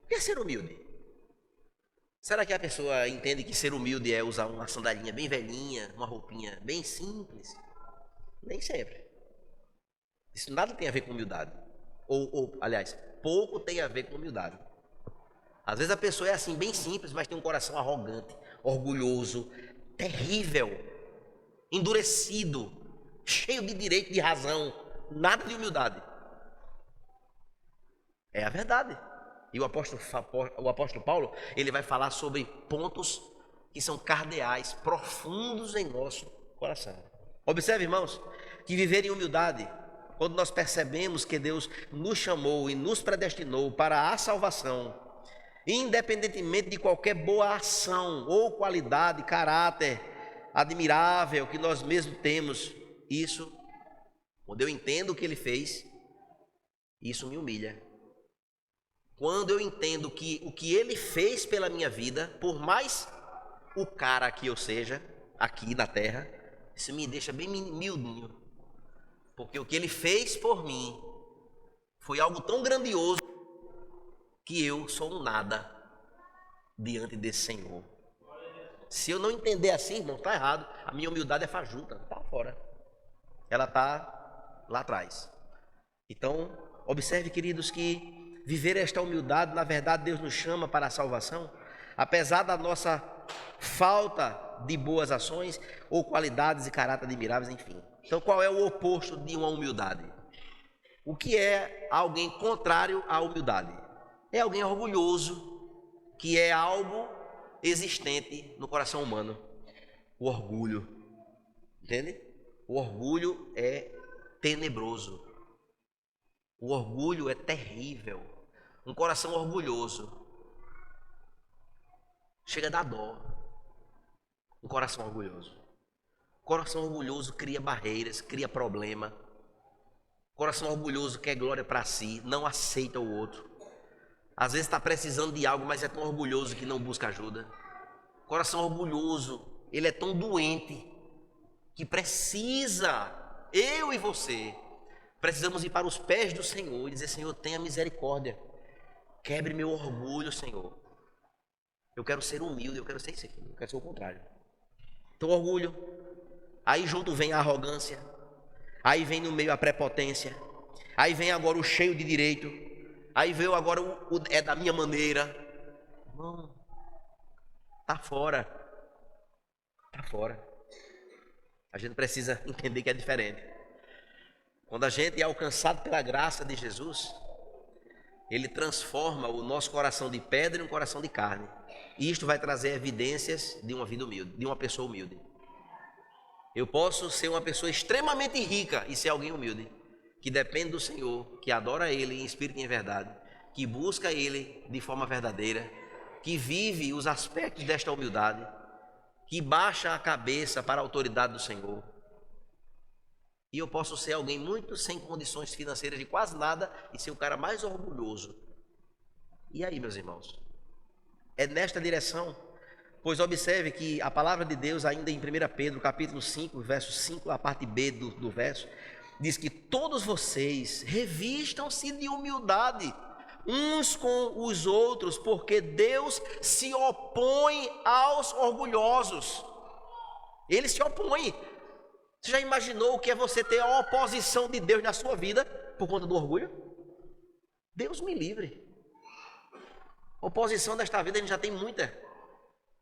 O que é ser humilde? Será que a pessoa entende que ser humilde é usar uma sandalinha bem velhinha, uma roupinha bem simples? Nem sempre. Isso nada tem a ver com humildade. Aliás, pouco tem a ver com humildade. Às vezes a pessoa é assim, bem simples, mas tem um coração arrogante, orgulhoso, terrível, endurecido, cheio de direito, de razão, nada de humildade. É a verdade. E o apóstolo Paulo, ele vai falar sobre pontos que são cardeais, profundos em nosso coração. Observe, irmãos, que viver em humildade, quando nós percebemos que Deus nos chamou e nos predestinou para a salvação, independentemente de qualquer boa ação ou qualidade, caráter admirável que nós mesmos temos, isso, quando eu entendo o que Ele fez, isso me humilha. Quando eu entendo que o que Ele fez pela minha vida, por mais o cara que eu seja, aqui na terra, isso me deixa bem miudinho. Porque o que Ele fez por mim foi algo tão grandioso que eu sou um nada diante desse Senhor. Se eu não entender assim, irmão, está errado. A minha humildade é fajuta, está fora. Ela está lá atrás. Então, observe, queridos, que viver esta humildade, na verdade, Deus nos chama para a salvação, apesar da nossa falta de boas ações ou qualidades e caráter admiráveis, enfim. Então, qual é o oposto de uma humildade? O que é alguém contrário à humildade? É alguém orgulhoso, que é algo existente no coração humano. O orgulho. Entende? O orgulho é tenebroso. O orgulho é terrível. Um coração orgulhoso chega a dar dó. Um coração orgulhoso. O coração orgulhoso cria barreiras, cria problema. O coração orgulhoso quer glória para si, não aceita o outro. Às vezes está precisando de algo, mas é tão orgulhoso que não busca ajuda. O coração orgulhoso, ele é tão doente que precisa, eu e você, precisamos ir para os pés do Senhor e dizer: Senhor, tenha misericórdia. Quebre meu orgulho, Senhor. Eu quero ser humilde, eu quero ser isso aqui, eu quero ser o contrário. Então, orgulho. Aí junto vem a arrogância. Aí vem no meio a prepotência. Aí vem agora o cheio de direito. Aí veio agora o é da minha maneira. Não. Tá fora. Tá fora. A gente precisa entender que é diferente. Quando a gente é alcançado pela graça de Jesus, Ele transforma o nosso coração de pedra em um coração de carne. E isto vai trazer evidências de uma vida humilde, de uma pessoa humilde. Eu posso ser uma pessoa extremamente rica e ser alguém humilde, que depende do Senhor, que adora Ele em espírito e em verdade, que busca Ele de forma verdadeira, que vive os aspectos desta humildade, que baixa a cabeça para a autoridade do Senhor. E eu posso ser alguém muito sem condições financeiras de quase nada e ser o cara mais orgulhoso. E aí, meus irmãos? É nesta direção? Pois observe que a palavra de Deus, ainda em 1 Pedro, capítulo 5, verso 5, a parte B do verso, diz que todos vocês revistam-se de humildade uns com os outros, porque Deus se opõe aos orgulhosos. Ele se opõe. Você já imaginou o que é você ter a oposição de Deus na sua vida por conta do orgulho? Deus me livre. Oposição desta vida a gente já tem muita.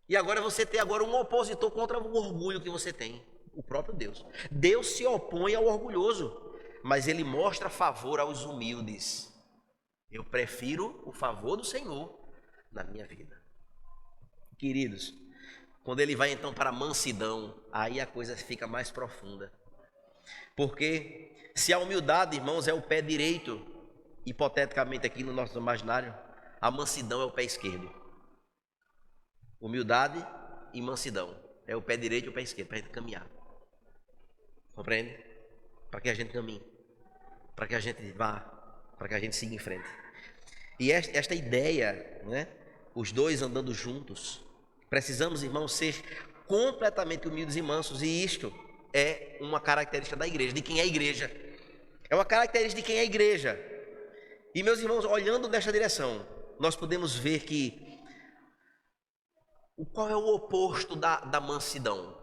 E agora você tem agora um opositor contra o orgulho que você tem, o próprio Deus. Deus se opõe ao orgulhoso, mas Ele mostra favor aos humildes. Eu prefiro o favor do Senhor na minha vida. Queridos, quando Ele vai então para a mansidão, aí a coisa fica mais profunda. Porque se a humildade, irmãos, é o pé direito, hipoteticamente aqui no nosso imaginário, a mansidão é o pé esquerdo. Humildade e mansidão é o pé direito e o pé esquerdo, para a gente caminhar. Compreende? Para que a gente caminhe, para que a gente vá, para que a gente siga em frente. E esta ideia, né, os dois andando juntos, precisamos, irmãos, ser completamente humildes e mansos. E isto é uma característica da igreja, de quem é a igreja. É uma característica de quem é a igreja. E, meus irmãos, olhando nesta direção, nós podemos ver que qual é o oposto da mansidão?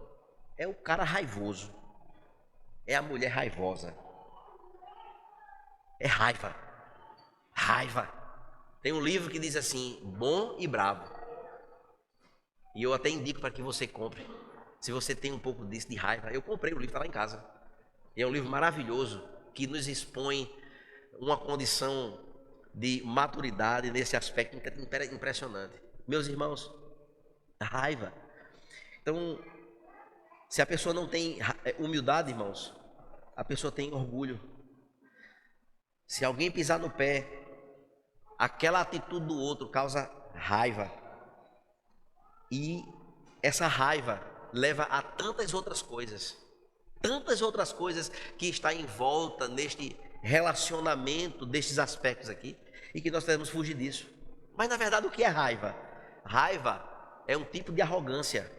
É o cara raivoso. É a mulher raivosa. É raiva. Raiva. Tem um livro que diz assim: Bom e Bravo. E eu até indico para que você compre. Se você tem um pouco disso de raiva. Eu comprei o livro, está lá em casa. E é um livro maravilhoso que nos expõe uma condição de maturidade nesse aspecto impressionante. Meus irmãos, raiva. Então, se a pessoa não tem humildade, irmãos, a pessoa tem orgulho. Se alguém pisar no pé, aquela atitude do outro causa raiva. E essa raiva leva a tantas outras coisas que está em volta neste relacionamento destes aspectos aqui, e que nós devemos fugir disso. Mas na verdade, o que é raiva? Raiva é um tipo de arrogância,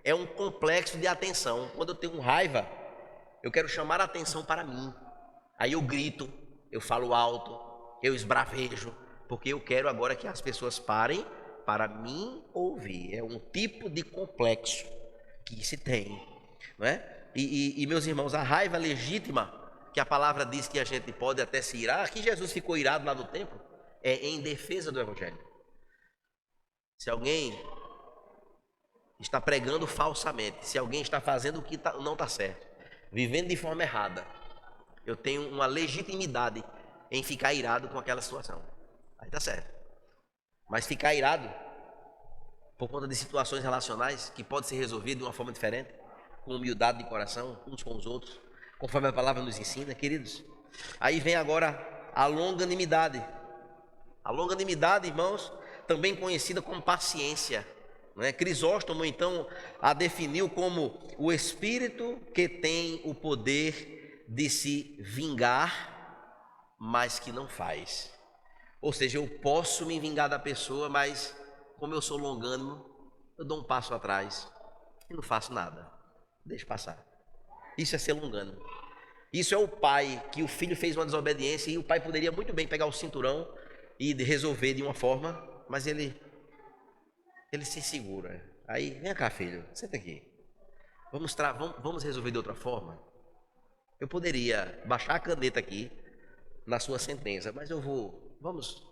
é um complexo de atenção. Quando eu tenho raiva, eu quero chamar a atenção para mim. Aí eu grito, eu falo alto, eu esbravejo, porque eu quero agora que as pessoas parem para me ouvir. É um tipo de complexo que se tem, não é? E meus irmãos, a raiva legítima, que a palavra diz que a gente pode até se irar, que Jesus ficou irado lá no templo, é em defesa do Evangelho. Se alguém está pregando falsamente, se alguém está fazendo o que não está certo, vivendo de forma errada, eu tenho uma legitimidade em ficar irado com aquela situação. Aí está certo. Mas ficar irado por conta de situações relacionais que pode ser resolvido de uma forma diferente, com humildade de coração, uns com os outros, conforme a palavra nos ensina, queridos. Aí vem agora a longanimidade. A longanimidade, irmãos, também conhecida como paciência, não é? Crisóstomo, então, a definiu como o espírito que tem o poder de se vingar, mas que não faz. Ou seja, eu posso me vingar da pessoa, mas como eu sou longânimo, eu dou um passo atrás e não faço nada. Deixa passar. Isso é ser longânimo. Isso é o pai, que o filho fez uma desobediência e o pai poderia muito bem pegar o cinturão e resolver de uma forma, mas ele se segura. Aí, vem cá, filho, senta aqui. Vamos resolver de outra forma? Eu poderia baixar a caneta aqui na sua sentença, mas vamos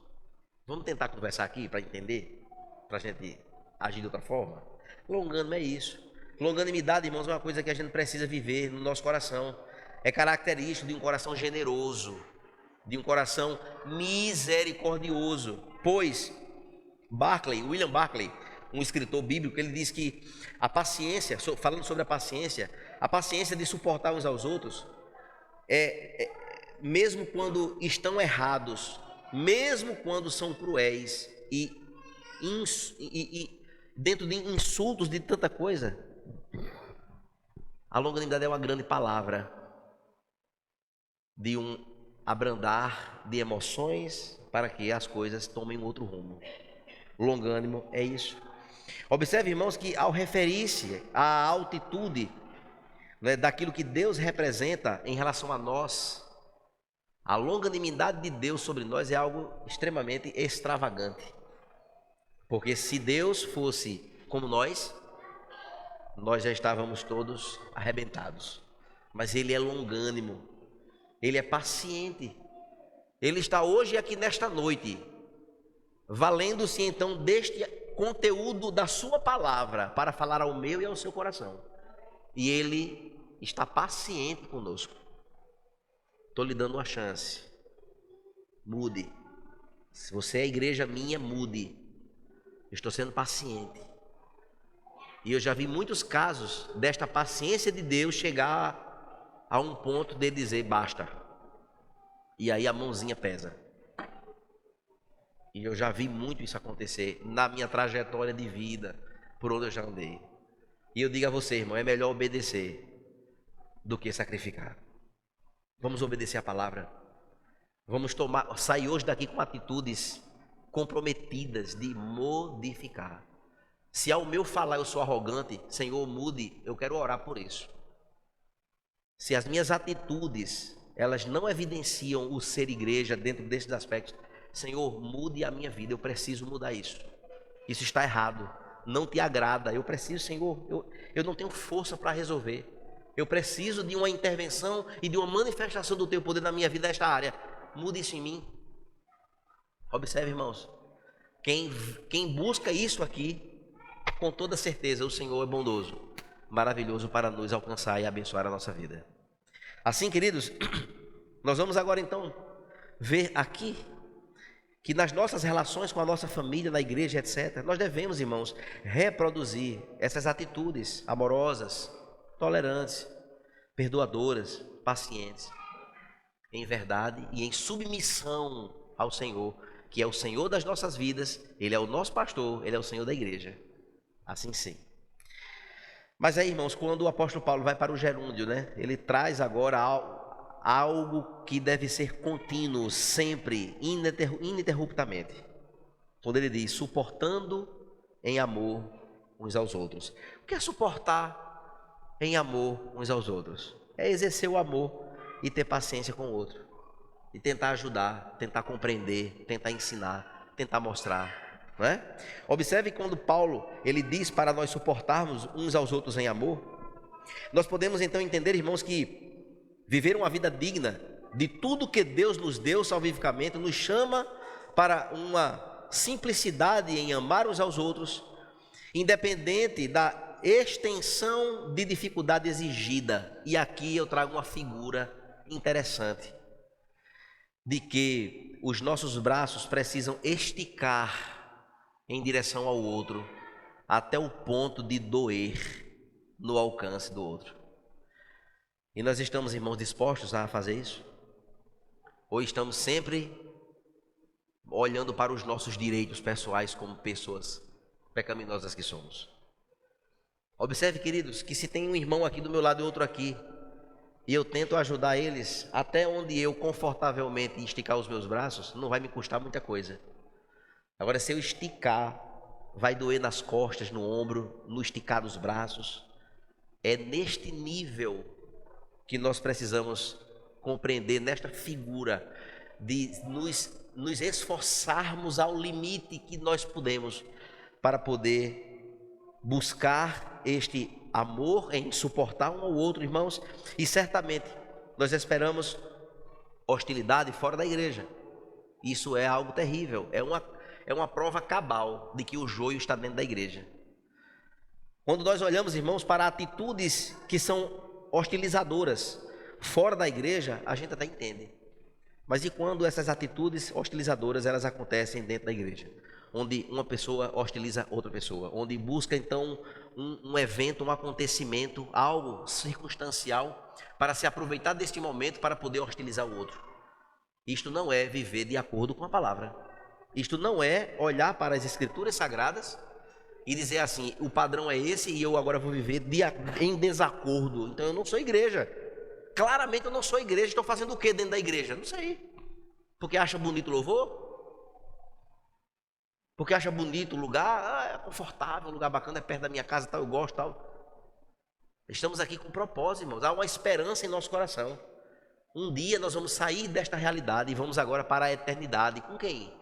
tentar conversar aqui para entender, para a gente agir de outra forma. Longânimo é isso. Longanimidade, irmãos, é uma coisa que a gente precisa viver no nosso coração. É característico de um coração generoso, de um coração misericordioso. Pois William Barclay, um escritor bíblico, ele diz que a paciência, falando sobre a paciência de suportar uns aos outros, mesmo quando estão errados, mesmo quando são cruéis e dentro de insultos de tanta coisa, a longanimidade é uma grande palavra de um abrandar de emoções para que as coisas tomem outro rumo. Longânimo é isso. Observe, irmãos, que ao referir-se à altitude, né, daquilo que Deus representa em relação a nós, a longanimidade de Deus sobre nós é algo extremamente extravagante. Porque se Deus fosse como nós já estávamos todos arrebentados. Mas Ele é longânimo, Ele é paciente. Ele está hoje aqui nesta noite, valendo-se então deste conteúdo da sua palavra para falar ao meu e ao seu coração. E Ele está paciente conosco. Estou lhe dando uma chance. Mude. Se você é igreja minha, mude. Eu estou sendo paciente. E eu já vi muitos casos desta paciência de Deus chegar a um ponto de dizer basta. E aí a mãozinha pesa. E eu já vi muito isso acontecer na minha trajetória de vida, por onde eu já andei. E eu digo a você, irmão, é melhor obedecer do que sacrificar. Vamos obedecer a palavra. Vamos sair hoje daqui com atitudes comprometidas de modificar. Se ao meu falar eu sou arrogante, Senhor, mude, eu quero orar por isso. Se as minhas atitudes, elas não evidenciam o ser igreja dentro desses aspectos, Senhor, mude a minha vida, eu preciso mudar isso. Isso está errado, não te agrada, eu preciso, Senhor, eu não tenho força para resolver. Eu preciso de uma intervenção e de uma manifestação do teu poder na minha vida nesta área. Mude isso em mim. Observe, irmãos, quem busca isso aqui, com toda certeza o Senhor é bondoso, maravilhoso para nos alcançar e abençoar a nossa vida. Assim, queridos, nós vamos agora então ver aqui que nas nossas relações com a nossa família, na igreja, etc., nós devemos, irmãos, reproduzir essas atitudes amorosas, tolerantes, perdoadoras, pacientes, em verdade e em submissão ao Senhor, que é o Senhor das nossas vidas, Ele é o nosso pastor, Ele é o Senhor da igreja. Assim sim. Mas aí, irmãos, quando o apóstolo Paulo vai para o gerúndio, né, ele traz agora algo que deve ser contínuo, sempre, ininterruptamente. Quando ele diz, suportando em amor uns aos outros. O que é suportar em amor uns aos outros? É exercer o amor e ter paciência com o outro. E tentar ajudar, tentar compreender, tentar ensinar, tentar mostrar. Não é? Observe quando Paulo ele diz para nós suportarmos uns aos outros em amor. Nós podemos então entender, irmãos, que viver uma vida digna de tudo que Deus nos deu salvificamente nos chama para uma simplicidade em amar uns aos outros, independente da extensão de dificuldade exigida. E aqui eu trago uma figura interessante de que os nossos braços precisam esticar em direção ao outro até o ponto de doer no alcance do outro. E nós estamos, irmãos, dispostos a fazer isso? Ou estamos sempre olhando para os nossos direitos pessoais como pessoas pecaminosas que somos? Observe, queridos, que se tem um irmão aqui do meu lado e outro aqui, e eu tento ajudar eles até onde eu confortavelmente esticar os meus braços, não vai me custar muita coisa. Agora, se eu esticar, vai doer nas costas, no ombro, no esticar dos braços. É neste nível que nós precisamos compreender, nesta figura de nos esforçarmos ao limite que nós podemos para poder buscar este amor em suportar um ao outro, irmãos. E certamente nós esperamos hostilidade fora da igreja. Isso é algo terrível, é uma prova cabal de que o joio está dentro da igreja. Quando nós olhamos, irmãos, para atitudes que são hostilizadoras fora da igreja, a gente até entende. Mas e quando essas atitudes hostilizadoras elas acontecem dentro da igreja? Onde uma pessoa hostiliza outra pessoa, onde busca então um evento, um acontecimento, algo circunstancial para se aproveitar deste momento para poder hostilizar o outro. Isto não é viver de acordo com a palavra. Isto não é olhar para as escrituras sagradas e dizer assim, o padrão é esse e eu agora vou viver em desacordo. Então eu não sou igreja. Claramente eu não sou igreja. Estou fazendo o que dentro da igreja? Não sei. Porque acha bonito o louvor? Porque acha bonito o lugar? É confortável, um lugar bacana, é perto da minha casa, tal, eu gosto, tal. Estamos aqui com propósito, irmãos. Há uma esperança em nosso coração. Um dia nós vamos sair desta realidade e vamos agora para a eternidade. Com quem?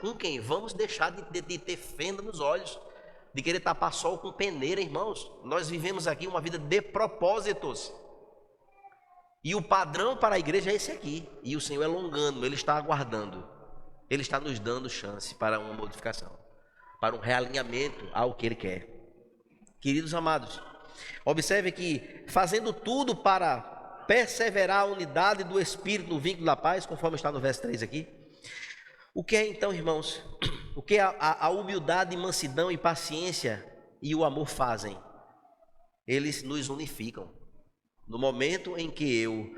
Com quem? Vamos deixar de ter fenda nos olhos, de querer tapar sol com peneira, irmãos. Nós vivemos aqui uma vida de propósitos. E o padrão para a igreja é esse aqui. E o Senhor é longânimo, Ele está aguardando. Ele está nos dando chance para uma modificação, para um realinhamento ao que Ele quer. Queridos amados, observe que fazendo tudo para perseverar a unidade do Espírito no vínculo da paz, conforme está no verso 3 aqui. O que é então, irmãos? O que a humildade, mansidão e paciência e o amor fazem? Eles nos unificam. No momento em que eu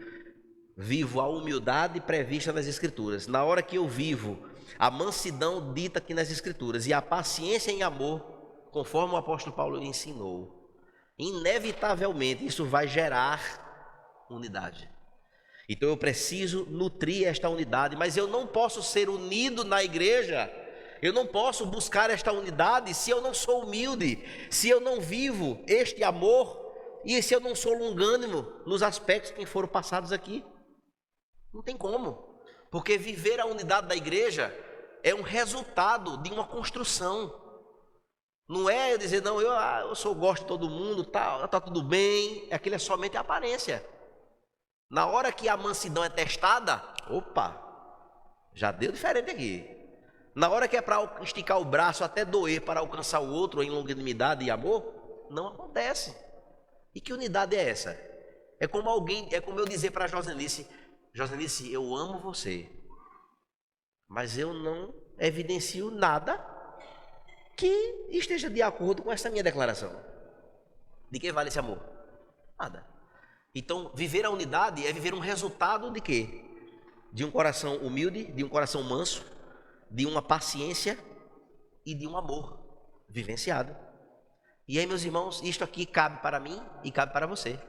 vivo a humildade prevista nas Escrituras, na hora que eu vivo a mansidão dita aqui nas Escrituras e a paciência em amor, conforme o apóstolo Paulo ensinou, inevitavelmente isso vai gerar unidade. Então eu preciso nutrir esta unidade, mas eu não posso ser unido na igreja, eu não posso buscar esta unidade se eu não sou humilde, se eu não vivo este amor e se eu não sou longânimo nos aspectos que foram passados aqui. Não tem como, porque viver a unidade da igreja é um resultado de uma construção. Não é eu dizer, não, eu gosto de todo mundo, tá tudo bem, aquilo é somente a aparência. Na hora que a mansidão é testada, opa, já deu diferente aqui. Na hora que é para esticar o braço até doer para alcançar o outro em longanimidade e amor, não acontece. E que unidade é essa? É como eu dizer para a Josenice, Josenice, eu amo você. mas eu não evidencio nada que esteja de acordo com essa minha declaração. De que vale esse amor? Nada. Então, viver a unidade é viver um resultado de quê? De um coração humilde, de um coração manso, de uma paciência e de um amor vivenciado. E aí, meus irmãos, isto aqui cabe para mim e cabe para você.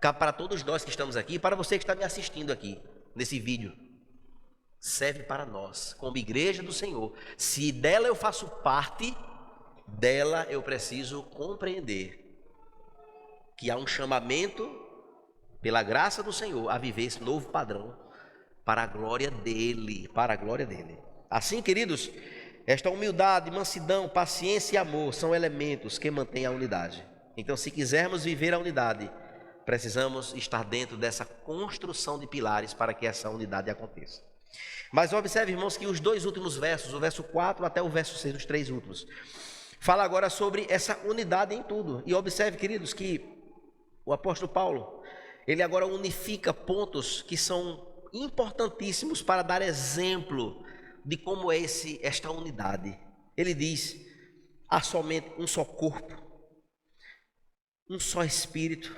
Cabe para todos nós que estamos aqui e para você que está me assistindo aqui, nesse vídeo. Serve para nós, como igreja do Senhor. Se dela eu faço parte, dela eu preciso compreender que há um chamamento, pela graça do Senhor, a viver esse novo padrão para a glória dele, para a glória dele. Assim, queridos, esta humildade, mansidão, paciência e amor são elementos que mantêm a unidade. Então, se quisermos viver a unidade, precisamos estar dentro dessa construção de pilares para que essa unidade aconteça. Mas observe, irmãos, que os dois últimos versos, o verso 4 até o verso 6, os três últimos, fala agora sobre essa unidade em tudo. E observe, queridos, que o apóstolo Paulo, ele agora unifica pontos que são importantíssimos para dar exemplo de como é esta unidade. Ele diz: há somente um só corpo, um só espírito,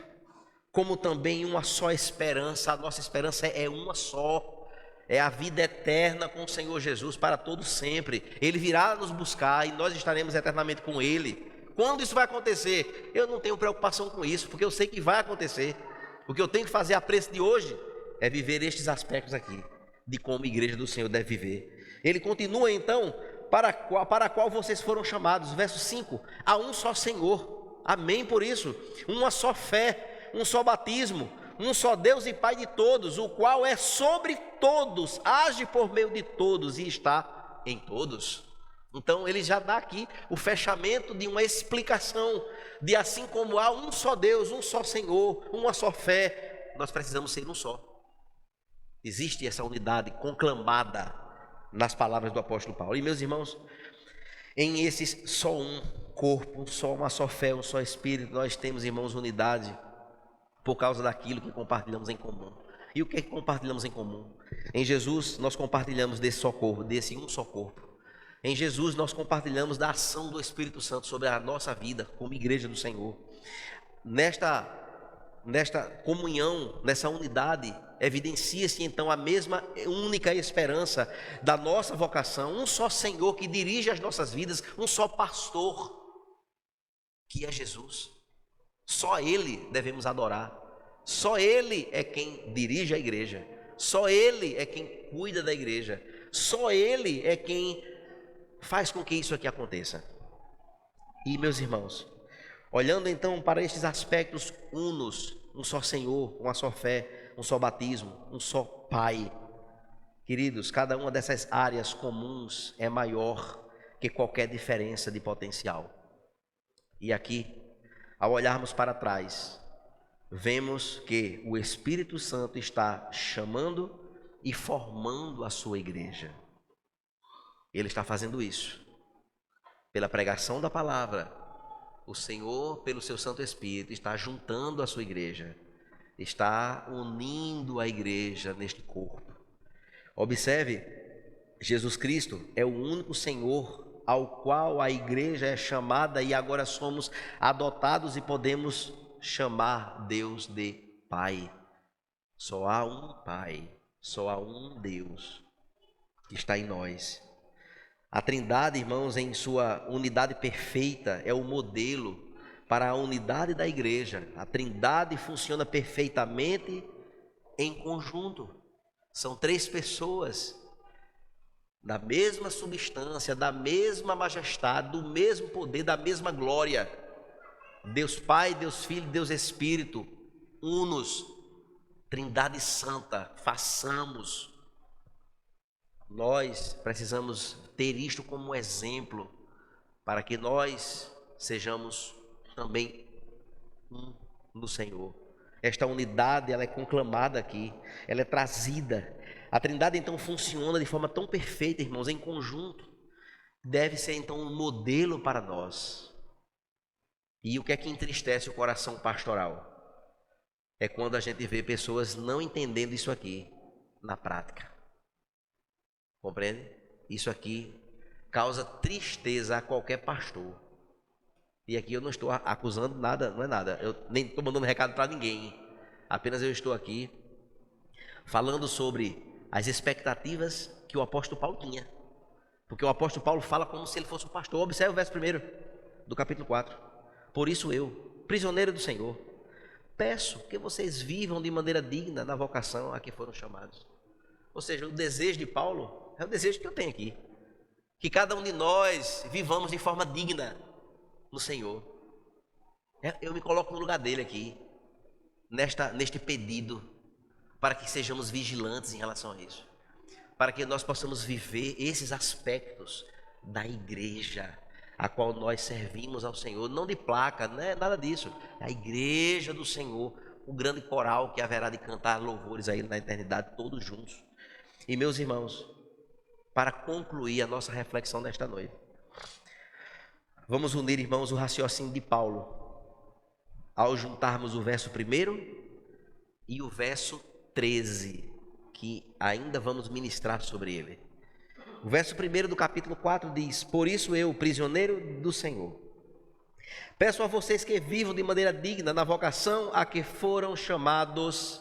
como também uma só esperança. A nossa esperança é uma só, é a vida eterna com o Senhor Jesus para todo sempre. Ele virá nos buscar e nós estaremos eternamente com Ele. Quando isso vai acontecer? Eu não tenho preocupação com isso, porque eu sei que vai acontecer. O que eu tenho que fazer a preço de hoje é viver estes aspectos aqui, de como a igreja do Senhor deve viver. Ele continua então, para a qual vocês foram chamados, verso 5, há um só Senhor, amém por isso, uma só fé, um só batismo, um só Deus e Pai de todos, o qual é sobre todos, age por meio de todos e está em todos. Então ele já dá aqui o fechamento de uma explicação de assim como há um só Deus, um só Senhor, uma só fé, nós precisamos ser um só. Existe essa unidade conclamada nas palavras do apóstolo Paulo. E meus irmãos, em esses só um corpo, uma só fé, um só Espírito, nós temos, irmãos, unidade por causa daquilo que compartilhamos em comum. E o que é que compartilhamos em comum? Em Jesus nós compartilhamos desse só corpo, desse um só corpo. Em Jesus nós compartilhamos da ação do Espírito Santo sobre a nossa vida como igreja do Senhor. Nesta comunhão, nessa unidade, evidencia-se então a mesma única esperança da nossa vocação, um só Senhor que dirige as nossas vidas, um só pastor, que é Jesus. Só Ele devemos adorar, só Ele é quem dirige a igreja, só Ele é quem cuida da igreja, só Ele é quem faz com que isso aqui aconteça. E meus irmãos, olhando então para estes aspectos unos, um só Senhor, uma só fé, um só batismo, um só Pai, queridos, cada uma dessas áreas comuns é maior que qualquer diferença de potencial. E aqui, ao olharmos para trás, vemos que o Espírito Santo está chamando e formando a sua igreja. Ele está fazendo isso pela pregação da palavra. O Senhor, pelo seu Santo Espírito, está juntando a sua igreja, está unindo a igreja neste corpo. Observe, Jesus Cristo é o único Senhor ao qual a igreja é chamada e agora somos adotados e podemos chamar Deus de Pai. Só há um Pai, só há um Deus que está em nós. A Trindade, irmãos, em sua unidade perfeita, é o modelo para a unidade da igreja. A Trindade funciona perfeitamente em conjunto. São três pessoas, da mesma substância, da mesma majestade, do mesmo poder, da mesma glória. Deus Pai, Deus Filho, Deus Espírito, unos, Trindade Santa, façamos. Nós precisamos ter isto como exemplo para que nós sejamos também um no Senhor. Esta unidade, ela é conclamada aqui, ela é trazida. A Trindade então funciona de forma tão perfeita, irmãos, em conjunto. Deve ser então um modelo para nós. E o que é que entristece o coração pastoral? É quando a gente vê pessoas não entendendo isso aqui na prática. Compreende? Isso aqui causa tristeza a qualquer pastor. E aqui eu não estou acusando nada, não é nada. Eu nem estou mandando recado para ninguém. Apenas eu estou aqui falando sobre as expectativas que o apóstolo Paulo tinha. Porque o apóstolo Paulo fala como se ele fosse um pastor. Observe o verso 1 do capítulo 4. Por isso eu, prisioneiro do Senhor, peço que vocês vivam de maneira digna na vocação a que foram chamados. Ou seja, o desejo de Paulo é o desejo que eu tenho aqui. Que cada um de nós vivamos de forma digna no Senhor. Eu me coloco no lugar dele aqui, neste pedido, para que sejamos vigilantes em relação a isso. Para que nós possamos viver esses aspectos da igreja a qual nós servimos ao Senhor, não de placa, não é nada disso. É a igreja do Senhor, o grande coral que haverá de cantar louvores aí na eternidade, todos juntos. E meus irmãos, para concluir a nossa reflexão nesta noite, vamos unir, irmãos, o raciocínio de Paulo ao juntarmos o verso 1 e o verso 13, que ainda vamos ministrar sobre ele. O verso 1 do capítulo 4 diz: por isso eu, prisioneiro do Senhor, peço a vocês que vivam de maneira digna na vocação a que foram chamados.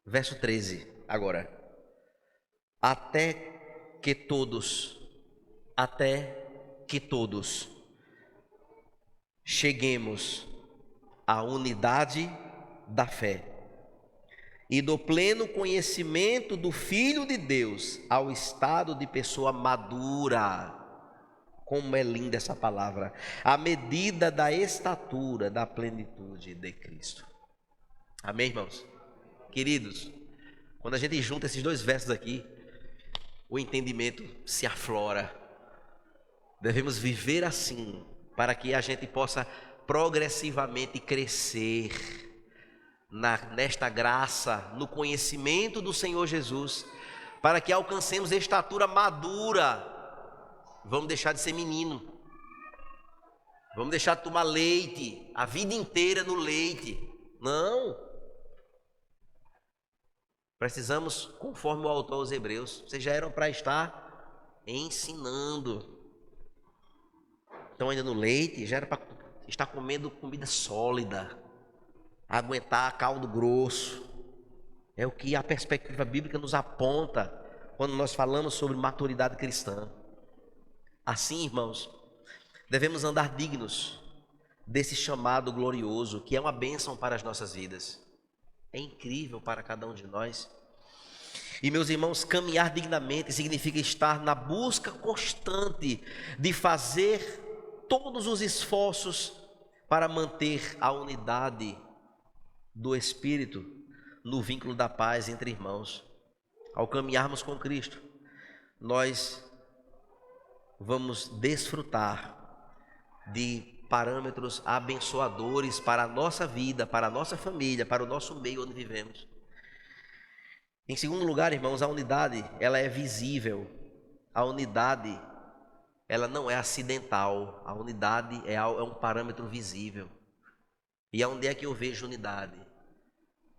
Verso 13, agora. Até que todos cheguemos à unidade da fé e do pleno conhecimento do Filho de Deus, ao estado de pessoa madura. Como é linda essa palavra! À medida da estatura da plenitude de Cristo. Amém, irmãos? Queridos, quando a gente junta esses dois versos aqui, o entendimento se aflora. Devemos viver assim, para que a gente possa progressivamente crescer nesta graça, no conhecimento do Senhor Jesus, para que alcancemos a estatura madura. Vamos deixar de ser menino, vamos deixar de tomar leite a vida inteira no leite. Não, precisamos, conforme o autor aos Hebreus, vocês já eram para estar ensinando. Então ainda no leite, já era para estar comendo comida sólida, aguentar caldo grosso. É o que a perspectiva bíblica nos aponta quando nós falamos sobre maturidade cristã. Assim, irmãos, devemos andar dignos desse chamado glorioso, que é uma bênção para as nossas vidas. É incrível para cada um de nós. E, meus irmãos, caminhar dignamente significa estar na busca constante de fazer todos os esforços para manter a unidade do Espírito no vínculo da paz entre irmãos. Ao caminharmos com Cristo, nós vamos desfrutar de parâmetros abençoadores para a nossa vida, para a nossa família, para o nosso meio onde vivemos. Em segundo lugar, irmãos, a unidade, ela é visível. A unidade, ela não é acidental. A unidade é um parâmetro visível. E aonde é que eu vejo unidade?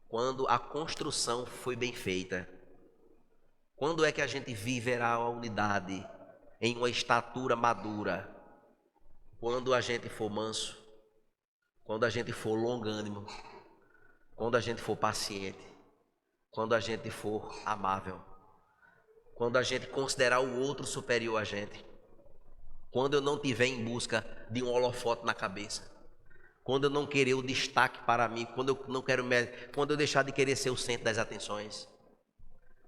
Quando a construção foi bem feita. Quando é que a gente viverá a unidade em uma estatura madura? Quando a gente for manso, quando a gente for longânimo, quando a gente for paciente, quando a gente for amável, quando a gente considerar o outro superior a gente, quando eu não estiver em busca de um holofote na cabeça, quando eu não querer o destaque para mim, quando eu deixar de querer ser o centro das atenções,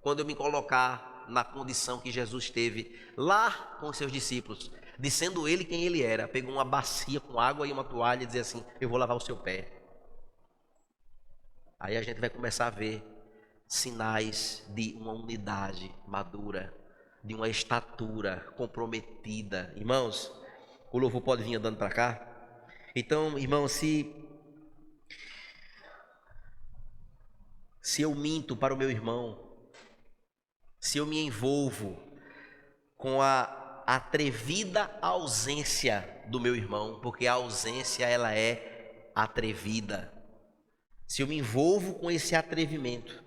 quando eu me colocar na condição que Jesus teve lá com os seus discípulos, dizendo ele quem ele era, pegou uma bacia com água e uma toalha e dizia assim: eu vou lavar o seu pé. Aí a gente vai começar a ver sinais de uma unidade madura, de uma estatura comprometida. Irmãos, o louvor pode vir andando para cá. Então, irmãos, se eu minto para o meu irmão, se eu me envolvo com a atrevida ausência do meu irmão, porque a ausência ela é atrevida, se eu me envolvo com esse atrevimento,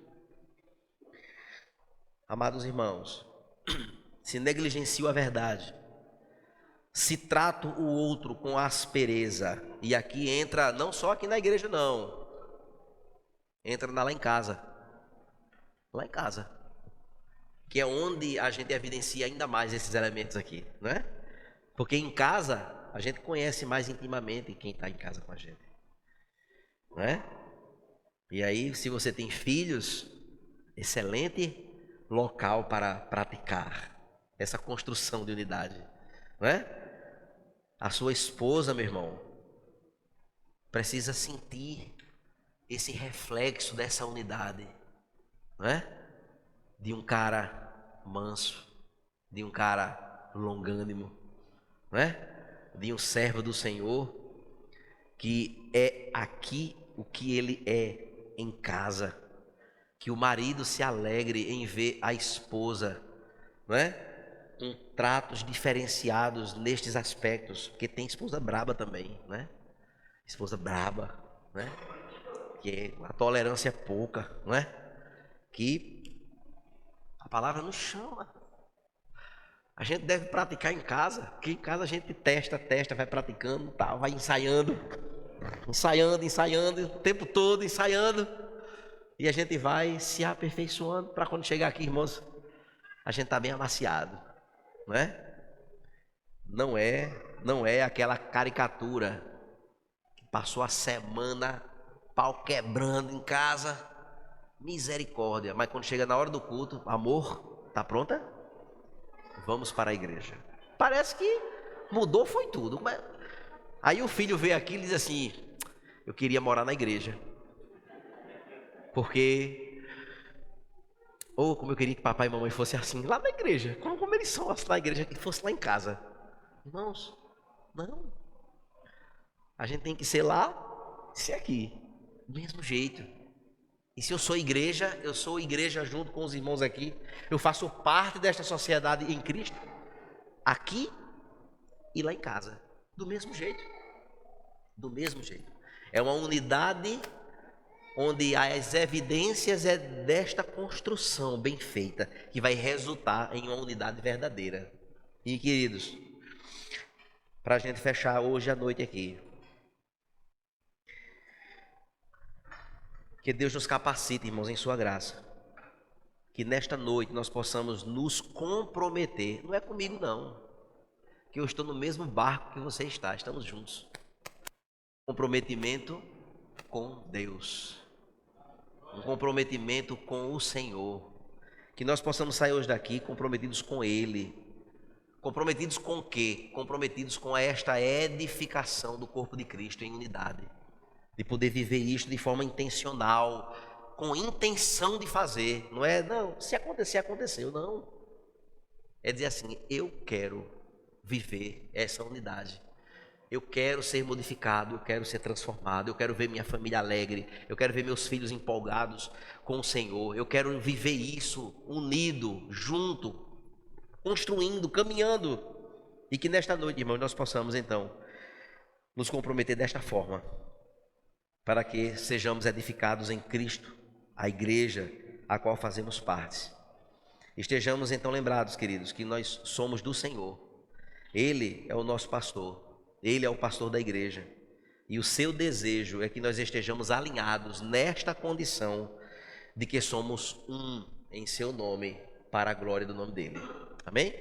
amados irmãos, se negligencio a verdade, se trato o outro com aspereza, e aqui entra, não só aqui na igreja não, entra lá em casa, que é onde a gente evidencia ainda mais esses elementos aqui, não é? Porque em casa a gente conhece mais intimamente quem está em casa com a gente, não é? E aí, se você tem filhos, excelente local para praticar essa construção de unidade, não é? A sua esposa, meu irmão, precisa sentir esse reflexo dessa unidade, não é? De um cara manso, de um cara longânimo, não é? De um servo do Senhor, que é aqui o que ele é em casa, que o marido se alegre em ver a esposa, não é? Com tratos diferenciados nestes aspectos, porque tem esposa braba também, né? Esposa braba, né? Que a tolerância é pouca, não é? Que a palavra nos chama. A gente deve praticar em casa, porque em casa a gente testa, vai praticando, tal, vai ensaiando, o tempo todo ensaiando, e a gente vai se aperfeiçoando para quando chegar aqui, irmãos, a gente está bem amaciado, não é? Não é aquela caricatura que passou a semana pau quebrando em casa, misericórdia, mas quando chega na hora do culto, amor, tá pronta? Vamos para a igreja. Parece que mudou, foi tudo. Mas... aí o filho veio aqui e diz assim: eu queria morar na igreja, porque como eu queria que papai e mamãe fossem assim lá na igreja, como eles são assim na igreja, que fosse lá em casa. Irmãos, não. A gente tem que ser lá, ser aqui, do mesmo jeito. E se eu sou igreja junto com os irmãos aqui, eu faço parte desta sociedade em Cristo, aqui e lá em casa, do mesmo jeito. É uma unidade onde as evidências é desta construção bem feita, que vai resultar em uma unidade verdadeira. E queridos, para a gente fechar hoje à noite aqui, que Deus nos capacite, irmãos, em sua graça, que nesta noite nós possamos nos comprometer. Não é comigo não, que eu estou no mesmo barco que você está, estamos juntos. Comprometimento com Deus, um comprometimento com o Senhor, que nós possamos sair hoje daqui comprometidos com Ele. Comprometidos com o quê? Comprometidos com esta edificação do corpo de Cristo em unidade, de poder viver isto de forma intencional, com intenção de fazer. Não é, não, se acontecer, aconteceu, não. É dizer assim, eu quero viver essa unidade. Eu quero ser modificado, eu quero ser transformado, eu quero ver minha família alegre, eu quero ver meus filhos empolgados com o Senhor, eu quero viver isso unido, junto, construindo, caminhando. E que nesta noite, irmãos, nós possamos então nos comprometer desta forma, para que sejamos edificados em Cristo, a igreja a qual fazemos parte. Estejamos então lembrados, queridos, que nós somos do Senhor. Ele é o nosso pastor, Ele é o pastor da igreja, e o seu desejo é que nós estejamos alinhados nesta condição de que somos um em seu nome, para a glória do nome dele. Amém?